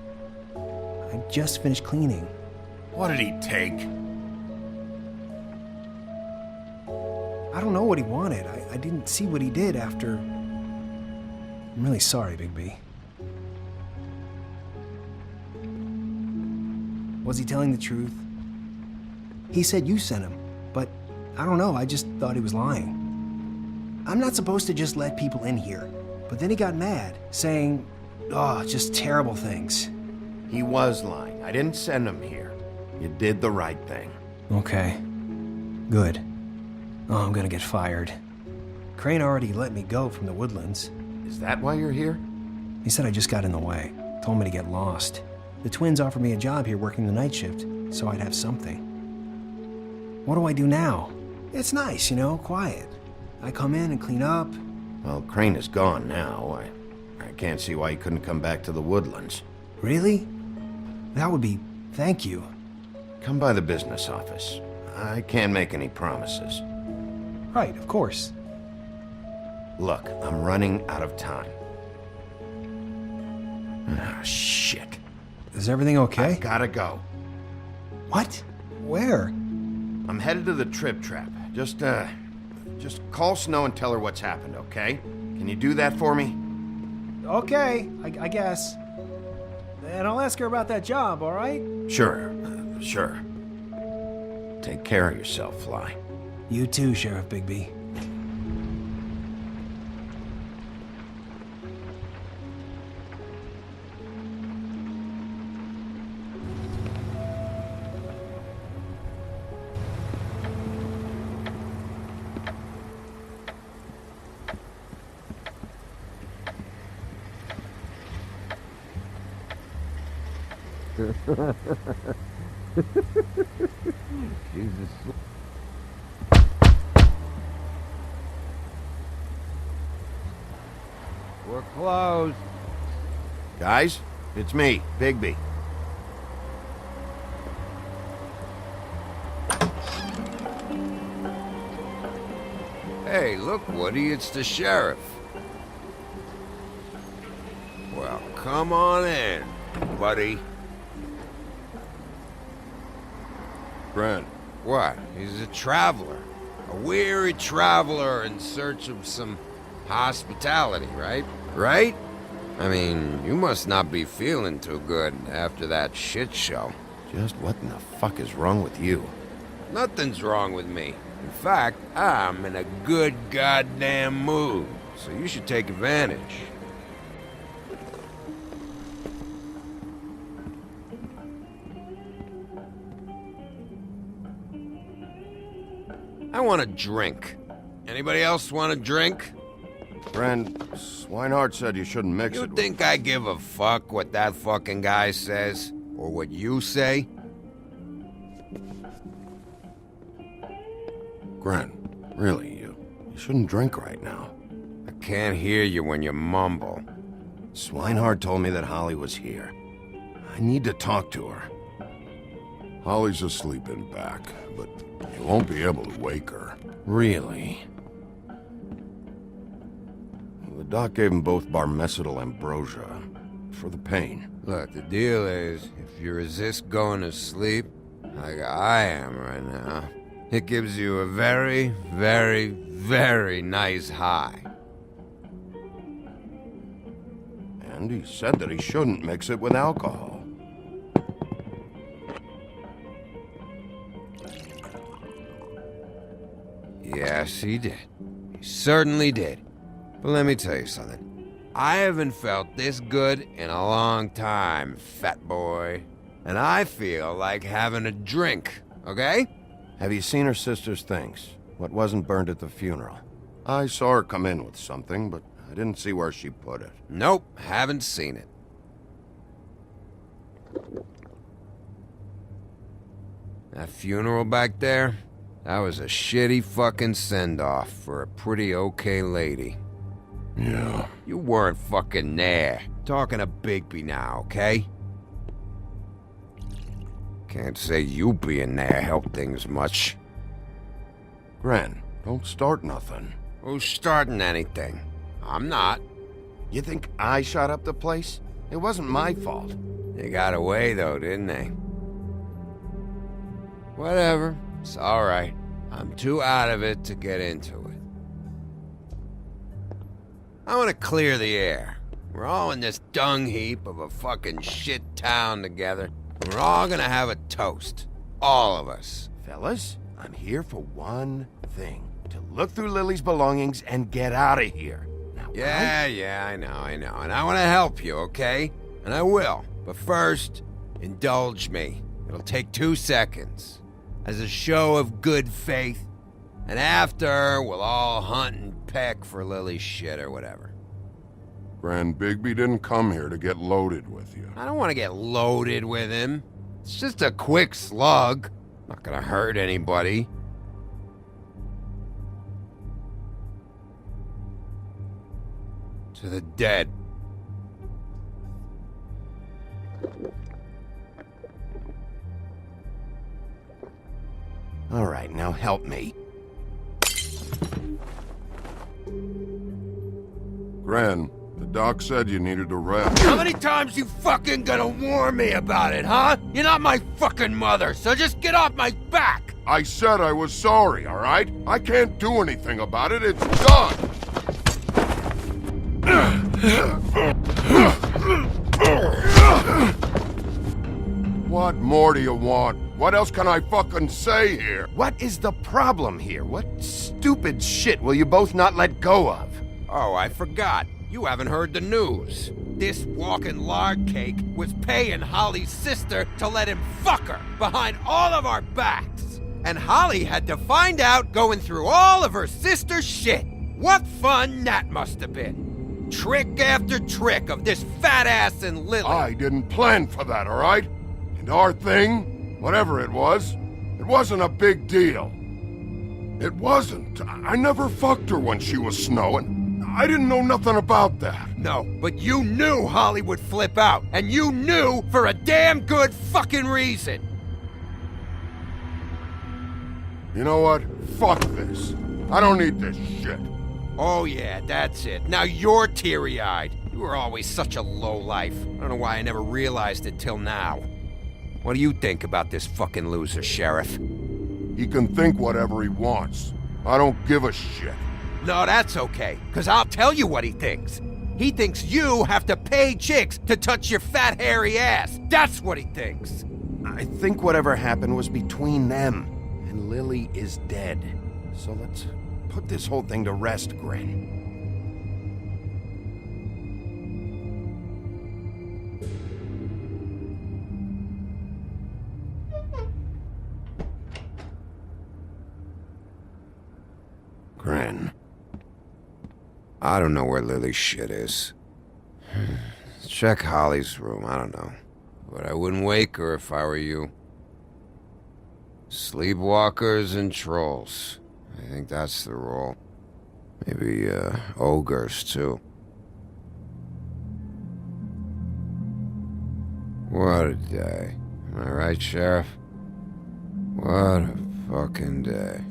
I just finished cleaning. What did he take? I don't know what he wanted. I didn't see what he did after... I'm really sorry, Bigby. Was he telling the truth? He said you sent him, but I don't know, I just thought he was lying. I'm not supposed to just let people in here, but then he got mad, saying, just terrible things. He was lying. I didn't send him here. You did the right thing. Okay. Good. Oh, I'm gonna get fired. Crane already let me go from the Woodlands. Is that why you're here? He said I just got in the way. Told me to get lost. The twins offered me a job here working the night shift, so I'd have something. What do I do now? It's nice, quiet. I come in and clean up. Well, Crane is gone now. I can't see why he couldn't come back to the Woodlands. Really? That would be... thank you. Come by the business office. I can't make any promises. Right, of course. Look, I'm running out of time. Ah, shit. Is everything okay? I gotta go. What? Where? I'm headed to the Trip Trap. Just call Snow and tell her what's happened, okay? Can you do that for me? Okay, I guess. And I'll ask her about that job, all right? Sure. Take care of yourself, Fly. You too, Sheriff Bigby. Jesus. We're closed. Guys, it's me, Bigby. Hey, look, Woody, it's the sheriff. Well, come on in, buddy. Grant. What? He's a traveler. A weary traveler in search of some hospitality, right? Right? I mean, you must not be feeling too good after that shit show. Just what in the fuck is wrong with you? Nothing's wrong with me. In fact, I'm in a good goddamn mood, so you should take advantage. I want a drink. Anybody else want a drink? Friend, Swinehart said you shouldn't mix it You think I give a fuck what that fucking guy says? Or what you say? Grant, really, you shouldn't drink right now. I can't hear you when you mumble. Swinehart told me that Holly was here. I need to talk to her. Holly's asleep in back, but you won't be able to wake her. Really? The doc gave them both barmecidal ambrosia for the pain. Look, the deal is, if you resist going to sleep, like I am right now, it gives you a very, very, very nice high. And he said that he shouldn't mix it with alcohol. Yes, he did. He certainly did. But let me tell you something. I haven't felt this good in a long time, fat boy. And I feel like having a drink, okay? Have you seen her sister's things? What wasn't burned at the funeral? I saw her come in with something, but I didn't see where she put it. Nope, haven't seen it. That funeral back there? That was a shitty fucking send-off for a pretty okay lady. Yeah. You weren't fucking there. Talking to Bigby now, okay? Can't say you being there helped things much. Gren, don't start nothing. Who's starting anything? I'm not. You think I shot up the place? It wasn't my fault. They got away though, didn't they? Whatever. It's alright. I'm too out of it to get into it. I want to clear the air. We're all in this dung heap of a fucking shit town together. We're all gonna have a toast. All of us. Fellas, I'm here for one thing. To look through Lily's belongings and get out of here. Now, Yeah, I know. And I want to help you, okay? And I will. But first, indulge me. It'll take 2 seconds. As a show of good faith. And after, we'll all hunt and peck for Lily's shit or whatever. Grand Bigby didn't come here to get loaded with you. I don't want to get loaded with him. It's just a quick slug. Not gonna hurt anybody. To the dead. All right, now help me. Gran, the doc said you needed a rest. How many times you fucking gonna warn me about it, huh? You're not my fucking mother, so just get off my back! I said I was sorry, all right? I can't do anything about it. It's done! What more do you want? What else can I fucking say here? What is the problem here? What stupid shit will you both not let go of? Oh, I forgot. You haven't heard the news. This walking lard cake was paying Holly's sister to let him fuck her behind all of our backs. And Holly had to find out going through all of her sister's shit. What fun that must have been. Trick after trick of this fat ass and Lily. I didn't plan for that, all right? And our thing, whatever it wasn't a big deal. It wasn't. I never fucked her when she was snowing. I didn't know nothing about that. No, but you knew Holly would flip out, and you knew for a damn good fucking reason. You know what? Fuck this. I don't need this shit. Oh yeah, that's it. Now you're teary-eyed. You were always such a lowlife. I don't know why I never realized it till now. What do you think about this fucking loser, Sheriff? He can think whatever he wants. I don't give a shit. No, that's okay, because I'll tell you what he thinks. He thinks you have to pay chicks to touch your fat, hairy ass. That's what he thinks. I think whatever happened was between them, and Lily is dead. So let's put this whole thing to rest, Grin. Grin. I don't know where Lily's shit is. Check Holly's room, I don't know. But I wouldn't wake her if I were you. Sleepwalkers and trolls. I think that's the rule. Maybe, ogres, too. What a day. Am I right, Sheriff? What a fucking day.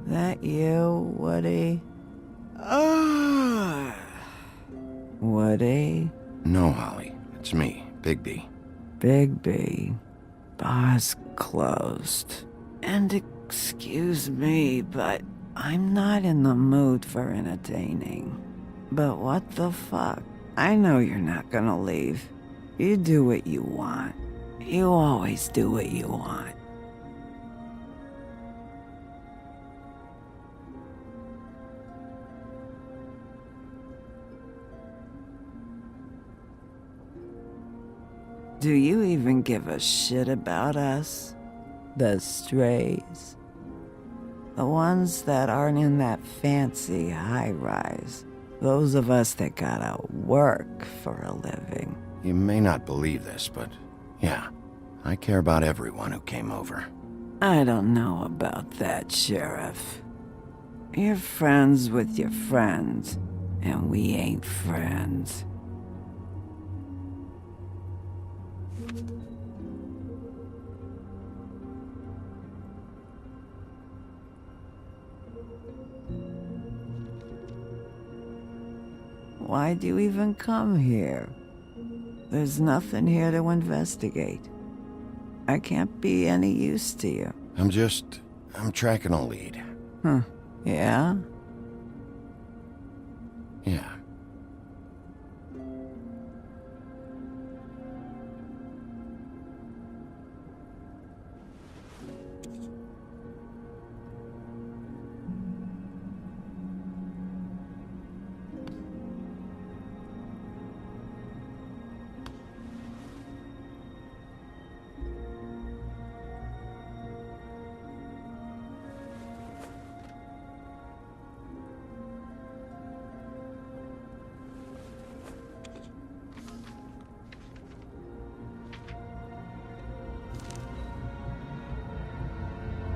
That you, Woody? Woody? No, Holly. It's me, Bigby. Bigby. Bar's closed. And excuse me, but I'm not in the mood for entertaining. But what the fuck? I know you're not gonna leave. You do what you want. You always do what you want. Do you even give a shit about us? The strays? The ones that aren't in that fancy high-rise. Those of us that gotta work for a living. You may not believe this, but yeah, I care about everyone who came over. I don't know about that, Sheriff. You're friends with your friends, and we ain't friends. Why'd you even come here? There's nothing here to investigate. I can't be any use to you. I'm tracking a lead. Huh. Yeah? Yeah.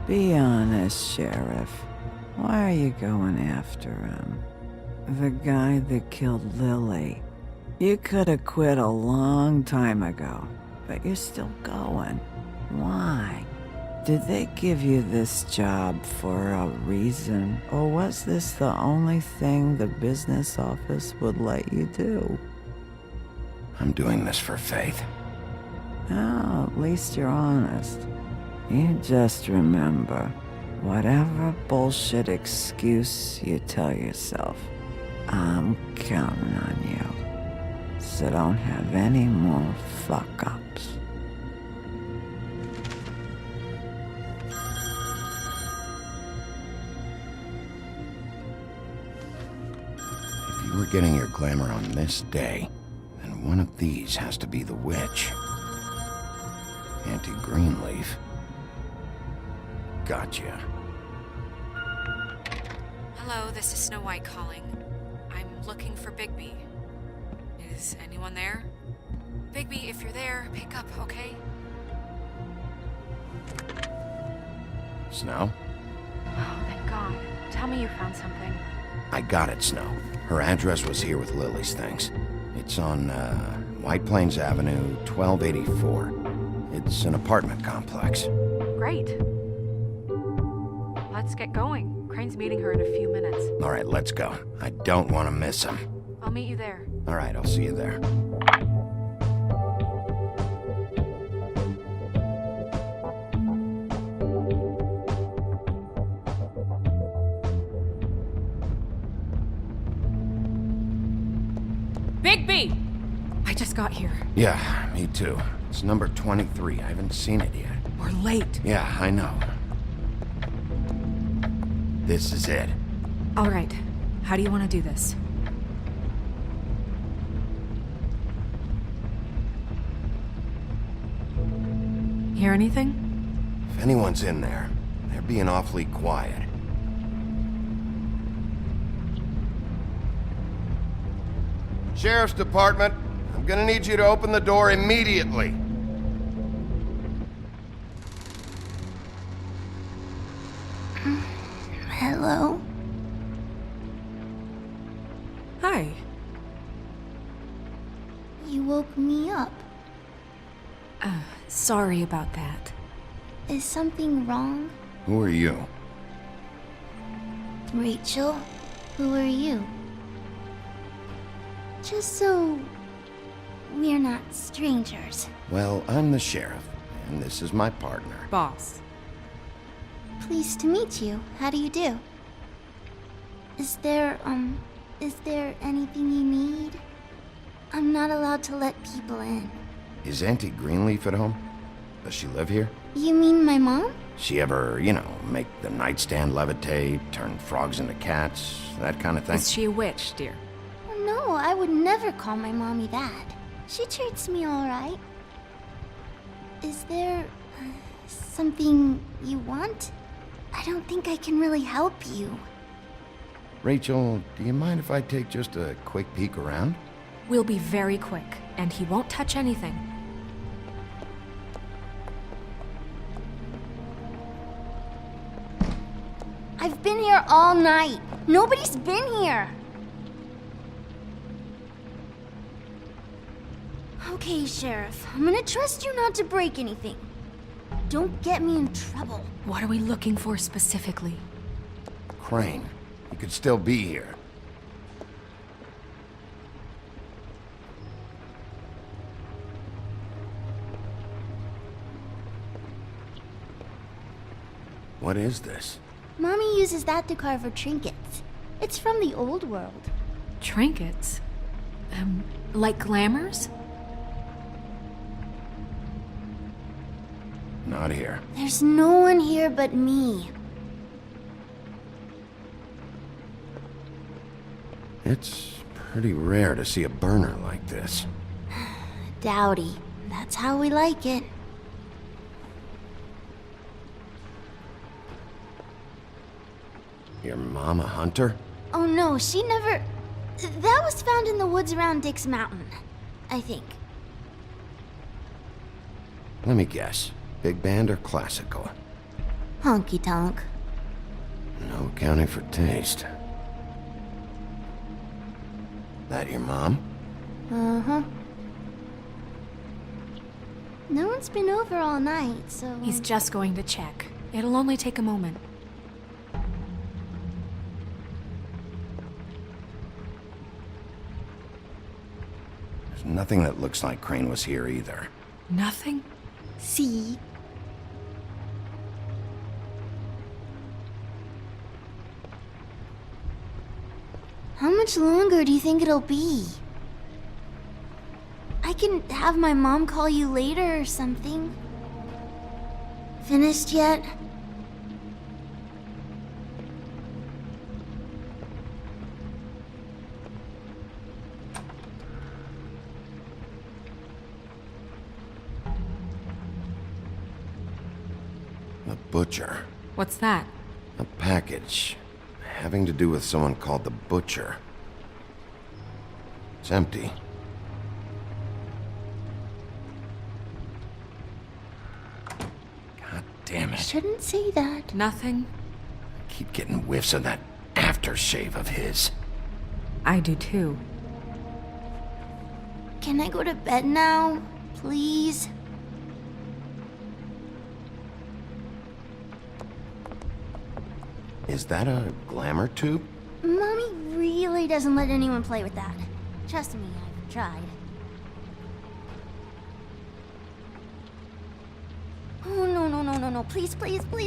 Be honest, Sheriff. Why are you going after him? The guy that killed Lily. You could have quit a long time ago, but you're still going. Why? Did they give you this job for a reason, or was this the only thing the business office would let you do? I'm doing this for Faith. Oh, at least you're honest. You just remember, whatever bullshit excuse you tell yourself, I'm counting on you. So don't have any more fuck-ups. If you were getting your glamour on this day, then one of these has to be the witch. Auntie Greenleaf. Gotcha. Hello, this is Snow White calling. I'm looking for Bigby. Is anyone there? Bigby, if you're there, pick up, okay? Snow? Oh, thank God. Tell me you found something. I got it, Snow. Her address was here with Lily's things. It's on, White Plains Avenue, 1284. It's an apartment complex. Great. Let's get going. Crane's meeting her in a few minutes. All right, let's go. I don't want to miss him. I'll meet you there. All right, I'll see you there. Bigby! I just got here. Yeah, me too. It's number 23. I haven't seen it yet. We're late. Yeah, I know. This is it. All right. How do you want to do this? Hear anything? If anyone's in there, they're being awfully quiet. Sheriff's Department, I'm gonna need you to open the door immediately. Hello? Hi. You woke me up. Sorry about that. Is something wrong? Who are you? Rachel? Who are you? Just so we're not strangers. Well, I'm the sheriff, and this is my partner. Boss. Pleased to meet you. How do you do? Is there anything you need? I'm not allowed to let people in. Is Auntie Greenleaf at home? Does she live here? You mean my mom? She ever, make the nightstand levitate, turn frogs into cats, that kind of thing? Is she a witch, dear? Oh, no, I would never call my mommy that. She treats me all right. Is there something you want? I don't think I can really help you. Rachel, do you mind if I take just a quick peek around? We'll be very quick, and he won't touch anything. I've been here all night. Nobody's been here. Okay, Sheriff. I'm gonna trust you not to break anything. Don't get me in trouble. What are we looking for specifically? Crane. He could still be here. What is this? Mommy uses that to carve her trinkets. It's from the old world. Trinkets? Like glamours? Not here. There's no one here but me. It's pretty rare to see a burner like this. Dowdy. That's how we like it. Your mom a hunter? Oh no, she never... That was found in the woods around Dick's Mountain, I think. Let me guess. Big band or classical? Honky tonk. No No accounting for taste. That your mom? Uh-huh. No one's been over all night, so... He's just going to check. It'll only take a moment. There's nothing that looks like Crane was here either. Nothing? See? How much longer do you think it'll be? I can have my mom call you later or something. Finished yet? The butcher. What's that? A package. Having to do with someone called the Butcher. It's empty. God damn it. Shouldn't say that. Nothing. I keep getting whiffs of that aftershave of his. I do too. Can I go to bed now? Please? Is that a glamour tube? Mommy really doesn't let anyone play with that. Trust me, I've tried. Oh, no. Please,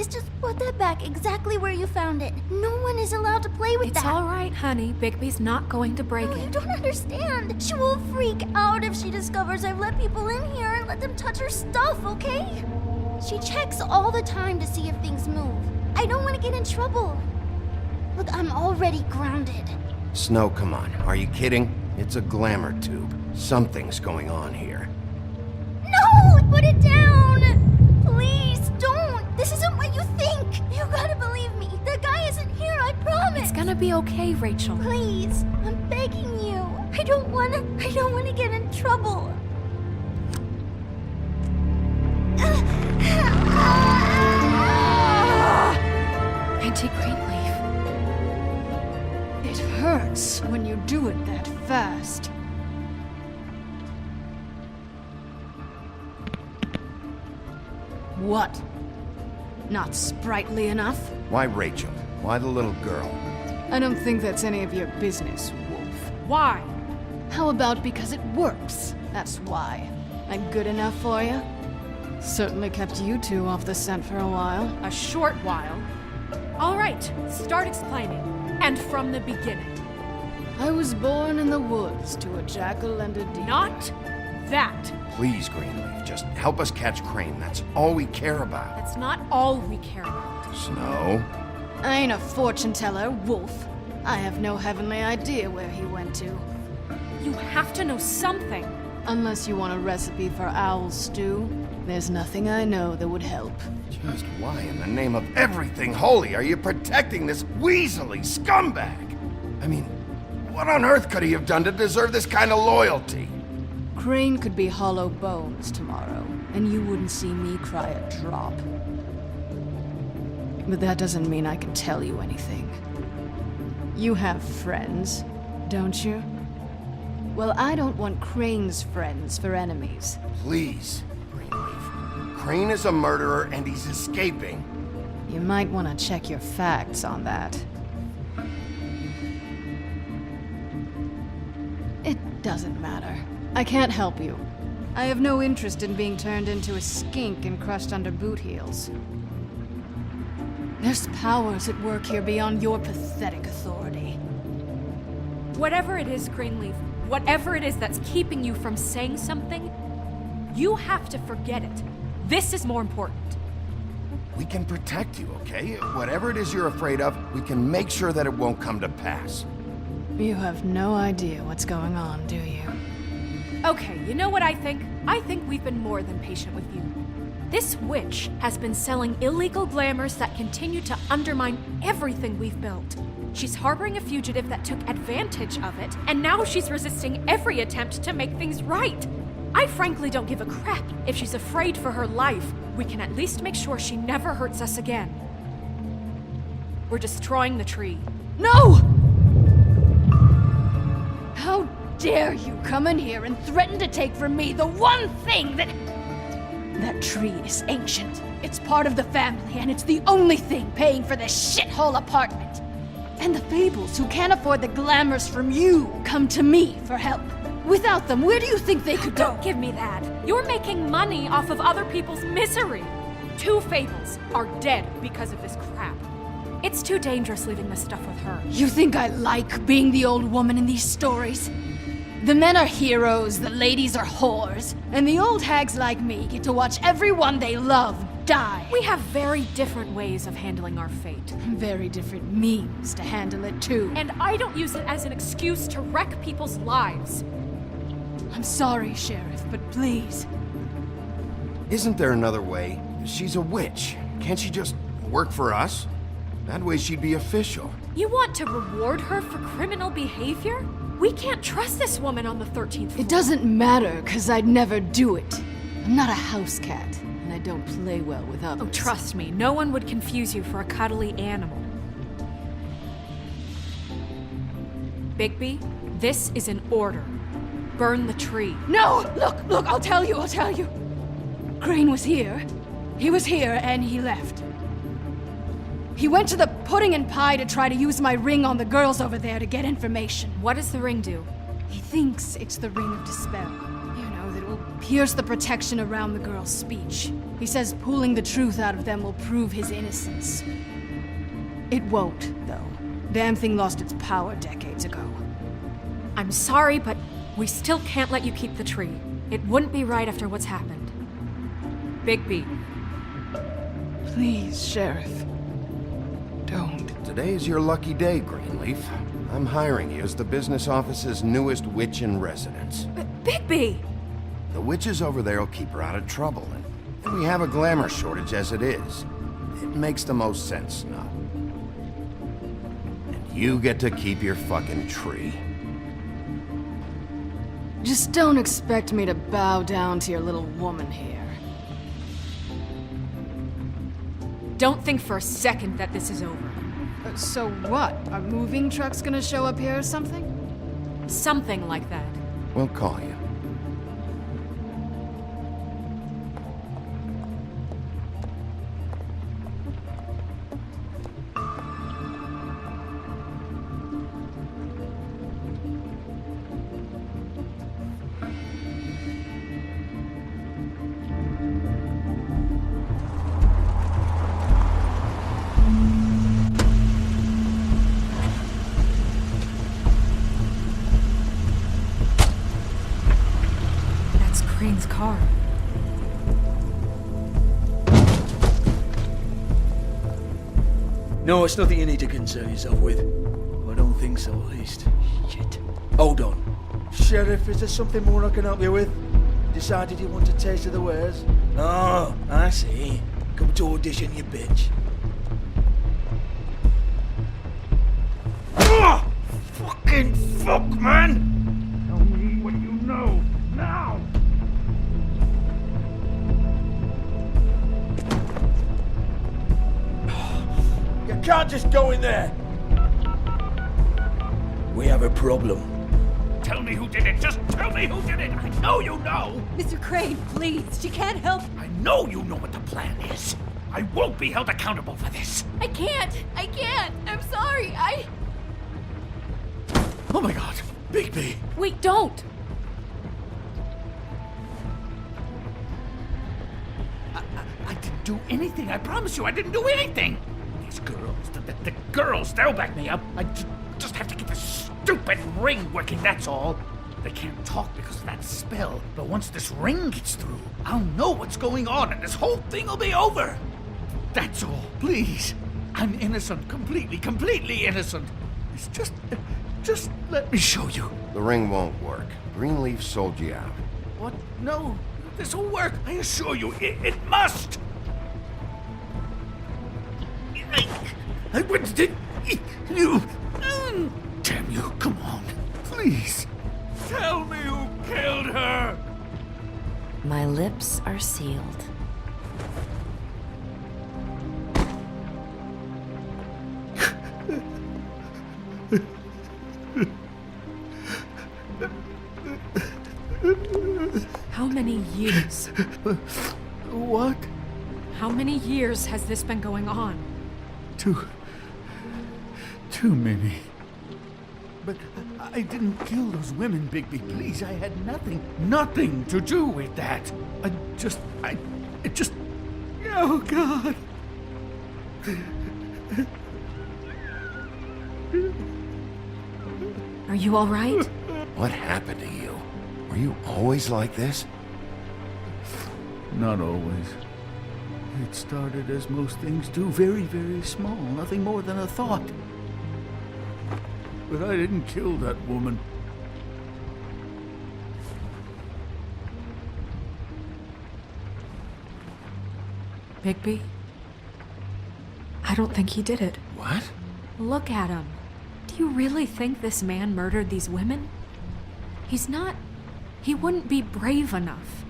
just put that back exactly where you found it. No one is allowed to play with that. It's all right, honey. Bigby's not going to break it. You don't understand. She will freak out if she discovers I've let people in here and let them touch her stuff, okay? She checks all the time to see if things move. I don't want to get in trouble. Look, I'm already grounded. Snow, come on. Are you kidding? It's a glamour tube. Something's going on here. No! Put it down! Please, don't! This isn't what you think! You gotta believe me. The guy isn't here, I promise! It's gonna be okay, Rachel. Please, I'm begging you. I don't wanna get in trouble. Auntie Greenleaf. It hurts when you do it that fast. What? Not sprightly enough? Why Rachel? Why the little girl? I don't think that's any of your business, Wolf. Why? How about because it works? That's why. I'm good enough for you? Certainly kept you two off the scent for a while. A short while. All right, start explaining. And from the beginning. I was born in the woods to a jackal and a deer. Not that. Please, Greenleaf, just help us catch Crane. That's all we care about. That's not all we care about. Snow? I ain't a fortune teller, Wolf. I have no heavenly idea where he went to. You have to know something. Unless you want a recipe for owl stew, there's nothing I know that would help. Just why in the name of everything holy are you protecting this weaselly scumbag? I mean, what on earth could he have done to deserve this kind of loyalty? Crane could be hollow bones tomorrow, and you wouldn't see me cry a drop. But that doesn't mean I can tell you anything. You have friends, don't you? Well, I don't want Crane's friends for enemies. Please, Greenleaf. Crane is a murderer and he's escaping. You might want to check your facts on that. It doesn't matter. I can't help you. I have no interest in being turned into a skink and crushed under boot heels. There's powers at work here beyond your pathetic authority. Whatever it is, Greenleaf, whatever it is that's keeping you from saying something, you have to forget it. This is more important. We can protect you, okay? Whatever it is you're afraid of, we can make sure that it won't come to pass. You have no idea what's going on, do you? Okay, you know what I think? I think we've been more than patient with you. This witch has been selling illegal glamours that continue to undermine everything we've built. She's harboring a fugitive that took advantage of it, and now she's resisting every attempt to make things right. I frankly don't give a crap if she's afraid for her life. We can at least make sure she never hurts us again. We're destroying the tree. No! How dare you come in here and threaten to take from me the one thing that... That tree is ancient. It's part of the family, and it's the only thing paying for this shithole apartment. And the Fables, who can't afford the glamours from you, come to me for help. Without them, where do you think they could go? Don't give me that. You're making money off of other people's misery. 2 Fables are dead because of this crap. It's too dangerous leaving this stuff with her. You think I like being the old woman in these stories? The men are heroes, the ladies are whores, and the old hags like me get to watch everyone they love die. We have very different ways of handling our fate. Very different means to handle it, too. And I don't use it as an excuse to wreck people's lives. I'm sorry, Sheriff, but please. Isn't there another way? She's a witch. Can't she just work for us? That way she'd be official. You want to reward her for criminal behavior? We can't trust this woman on the 13th floor. It doesn't matter, because I'd never do it. I'm not a house cat, and I don't play well with others. Oh, trust me, no one would confuse you for a cuddly animal. Bigby, this is an order. Burn the tree. No! Look, I'll tell you. Crane was here. He was here, and he left. He went to the pudding and pie to try to use my ring on the girls over there to get information. What does the ring do? He thinks it's the ring of dispel. You know, that it will pierce the protection around the girls' speech. He says pulling the truth out of them will prove his innocence. It won't, though. Damn thing lost its power decades ago. I'm sorry, but we still can't let you keep the tree. It wouldn't be right after what's happened. Bigby. Please, Sheriff. Don't. Today is your lucky day, Greenleaf. I'm hiring you as the business office's newest witch in residence. Bigby! The witches over there will keep her out of trouble, and we have a glamour shortage as it is. It makes the most sense now. And you get to keep your fucking tree. Just don't expect me to bow down to your little woman here. Don't think for a second that this is over. So what? Are moving trucks gonna show up here or something? Something like that. We'll call you. Crane's car. No, it's nothing you need to concern yourself with. I don't think so, at least. Shit. Hold on. Sheriff, is there something more I can help you with? Decided you want a taste of the wares? Oh, I see. Come to audition, you bitch. Oh! Fucking fuck, man! Tell me what you know, now! You can't just go in there! We have a problem. Tell me who did it! Just tell me who did it! I know you know! Mr. Crane, please, she can't help. I know you know what the plan is! I won't be held accountable for this! I can't! I'm sorry, Oh my god! Bigby! Wait, don't! I didn't do anything, I promise you, I didn't do anything! These girls, the girls, they'll back me up. I just have to get this stupid ring working, that's all. They can't talk because of that spell, but once this ring gets through, I'll know what's going on and this whole thing will be over. That's all, please. I'm innocent, completely innocent. It's just let me show you. The ring won't work. Greenleaf sold you out. What? No, this will work. I assure you, it must. I went to you. Damn you, come on. Please. Tell me who killed her. My lips are sealed. How many years? What? How many years has this been going on? Too many. But I didn't kill those women, Bigby. Please, I had nothing to do with that. It just... Oh, God. Are you all right? What happened to you? Were you always like this? Not always. It started as most things do, very, very small, nothing more than a thought. But I didn't kill that woman. Bigby? I don't think he did it. What? Look at him. Do you really think this man murdered these women? He's not... He wouldn't be brave enough.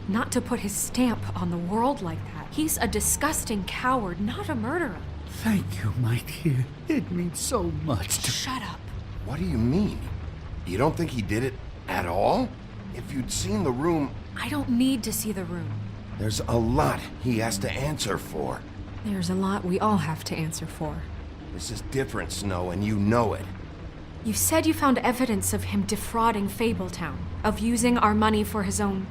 Not to put his stamp on the world like that. He's a disgusting coward, not a murderer. Thank you, my dear. It means so much to... Shut up. What do you mean? You don't think he did it at all? If you'd seen the room... I don't need to see the room. There's a lot he has to answer for. There's a lot we all have to answer for. This is different, Snow, and you know it. You said you found evidence of him defrauding Fabletown, of using our money for his own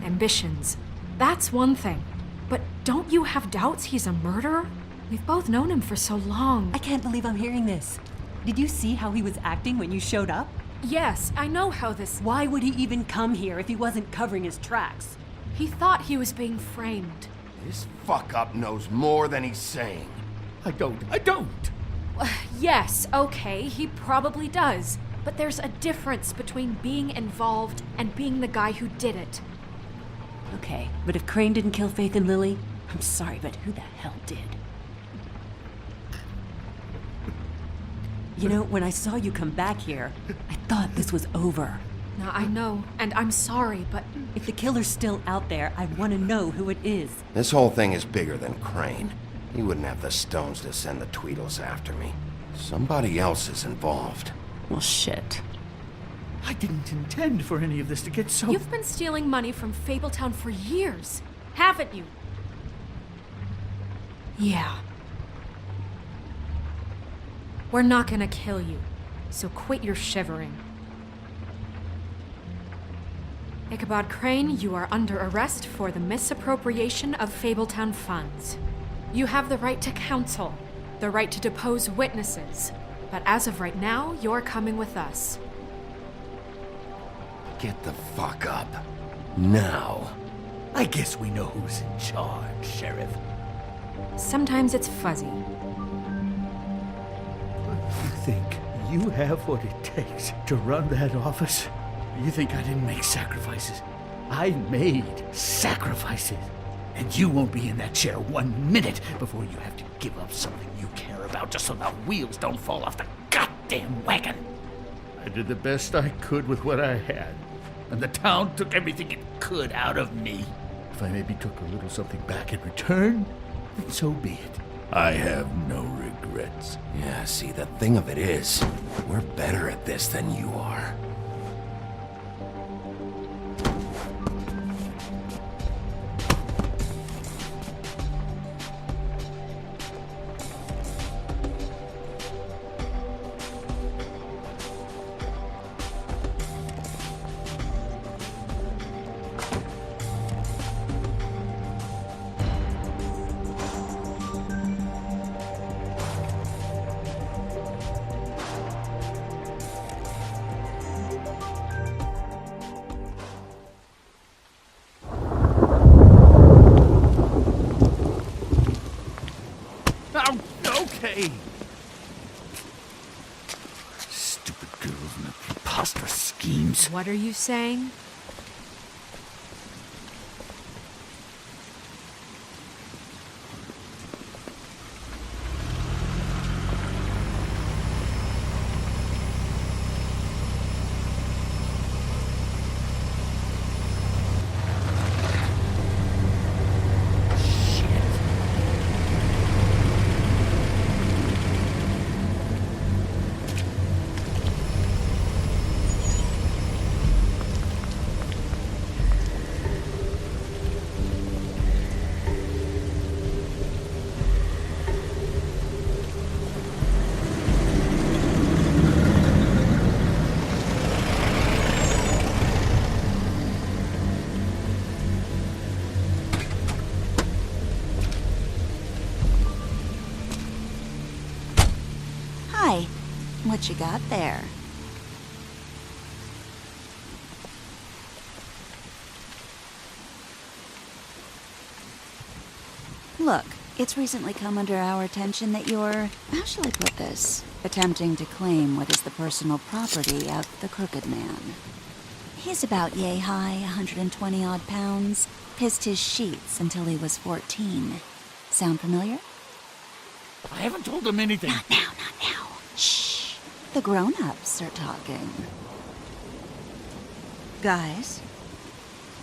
ambitions. That's one thing. But don't you have doubts he's a murderer? We've both known him for so long. I can't believe I'm hearing this. Did you see how he was acting when you showed up? Yes, I know how this... Why would he even come here if he wasn't covering his tracks? He thought he was being framed. This fuck-up knows more than he's saying. I don't. Yes, okay, he probably does. But there's a difference between being involved and being the guy who did it. Okay, but if Crane didn't kill Faith and Lily, I'm sorry, but who the hell did? You know, when I saw you come back here, I thought this was over. Now, I know, and I'm sorry, but... If the killer's still out there, I want to know who it is. This whole thing is bigger than Crane. He wouldn't have the stones to send the Tweedles after me. Somebody else is involved. Well, shit. I didn't intend for any of this to get so... You've been stealing money from Fabletown for years, haven't you? Yeah. We're not gonna kill you, so quit your shivering. Ichabod Crane, you are under arrest for the misappropriation of Fabletown funds. You have the right to counsel, the right to depose witnesses, but as of right now, you're coming with us. Get the fuck up. Now. I guess we know who's in charge, Sheriff. Sometimes it's fuzzy. You think you have what it takes to run that office? You think I didn't make sacrifices? I made sacrifices. And you won't be in that chair 1 minute before you have to give up something you care about just so the wheels don't fall off the goddamn wagon. I did the best I could with what I had, and the town took everything it could out of me. If I maybe took a little something back in return, then so be it. I have no regrets. Yeah, see, the thing of it is, we're better at this than you are. Okay. Stupid girls and their preposterous schemes. What are you saying? What you got there? Look, it's recently come under our attention that you're, how shall I put this, attempting to claim what is the personal property of the Crooked Man. He's about yay high, 120 odd pounds, pissed his sheets until he was 14. Sound familiar? I haven't told him anything. Not now. Shh. The grown-ups are talking. Guys?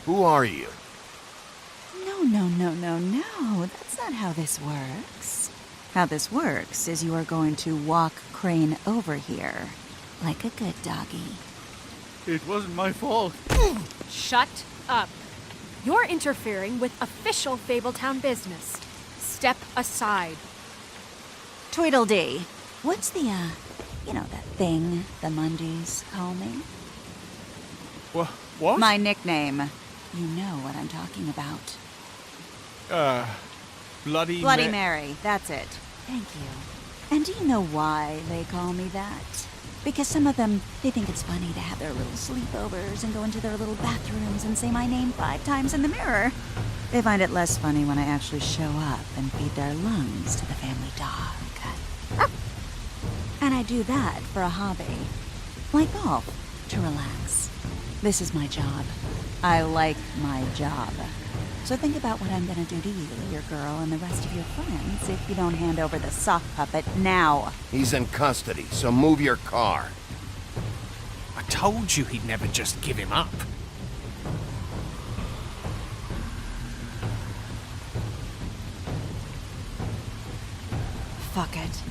Who are you? No. That's not how this works. How this works is you are going to walk Crane over here. Like a good doggy. It wasn't my fault. Shut up. You're interfering with official Fabletown business. Step aside. Tweedledee. What's the, that thing the Mundies call me? What? My nickname. You know what I'm talking about. Bloody Mary, that's it. Thank you. And do you know why they call me that? Because some of them, they think it's funny to have their little sleepovers and go into their little bathrooms and say my name 5 times in the mirror. They find it less funny when I actually show up and feed their lungs to the family dog. And I do that for a hobby. Like golf, to relax. This is my job. I like my job. So think about what I'm gonna do to you, your girl, and the rest of your friends if you don't hand over the sock puppet now. He's in custody, so move your car. I told you he'd never just give him up. Fuck it.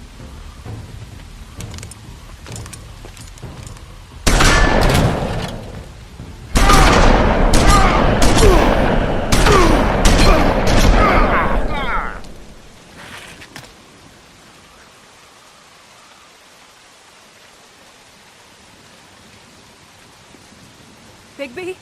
Bigby?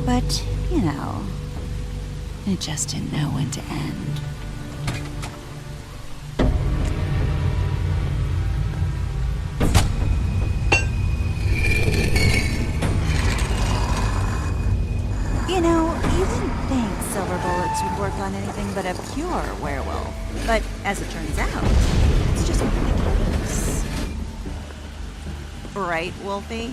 But, you know, it just didn't know when to end. You know, you wouldn't think silver bullets would work on anything but a pure werewolf. But as it turns out, it's just one of the case. Right, Wolfie?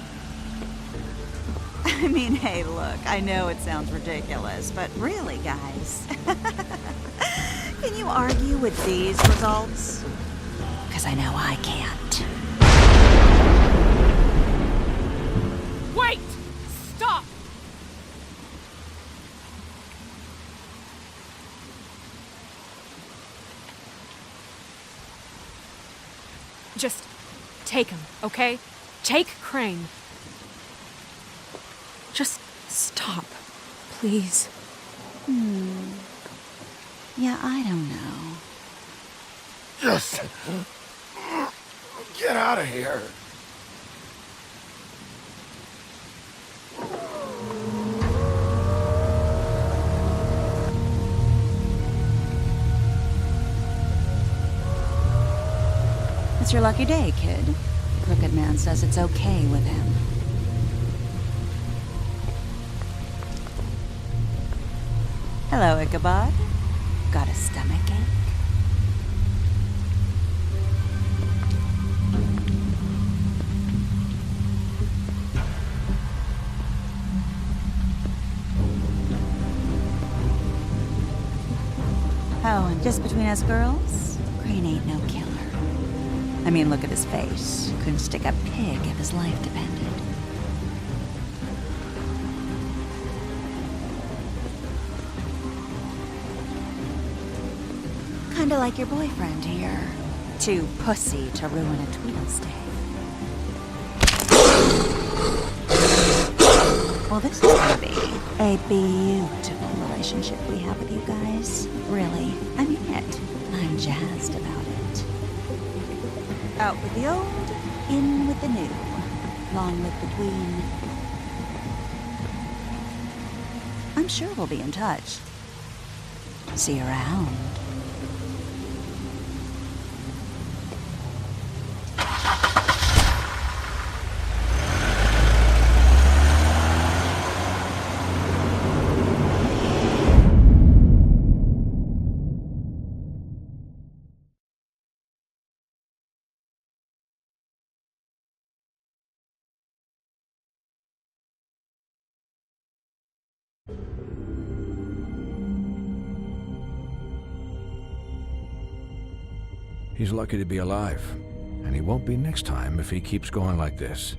I mean, hey, look, I know it sounds ridiculous, but really, guys, can you argue with these results? Because I know I can't. Wait! Stop! Just take him, okay? Take Crane. Just stop, please. Yeah, I don't know. Just get out of here. It's your lucky day, kid. The Crooked Man says it's okay with him. Hello, Ichabod. Got a stomachache? Oh, and just between us girls, Crane ain't no killer. I mean, look at his face. Couldn't stick a pig if his life depended. Kinda like your boyfriend here. Too pussy to ruin a Tweedle's day. Well, this is gonna be a beautiful relationship we have with you guys. Really, I mean it. I'm jazzed about it. Out with the old, in with the new. Long live between. I'm sure we'll be in touch. See you around. He's lucky to be alive, and he won't be next time if he keeps going like this.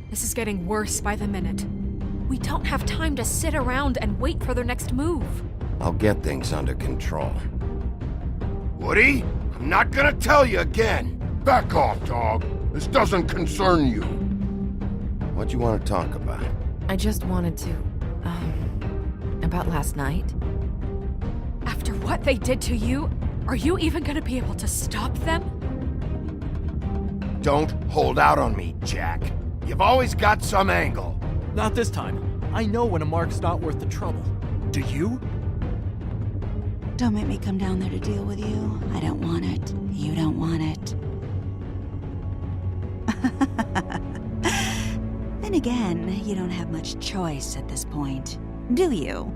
This is getting worse by the minute. We don't have time to sit around and wait for their next move. I'll get things under control. Woody, I'm not gonna tell you again. Back off, dog. This doesn't concern you. What you want to talk about? I just wanted to, about last night. After what they did to you, are you even gonna be able to stop them? Don't hold out on me, Jack. You've always got some angle. Not this time. I know when a mark's not worth the trouble. Do you? Don't make me come down there to deal with you. I don't want it. You don't want it. Then again, you don't have much choice at this point, do you?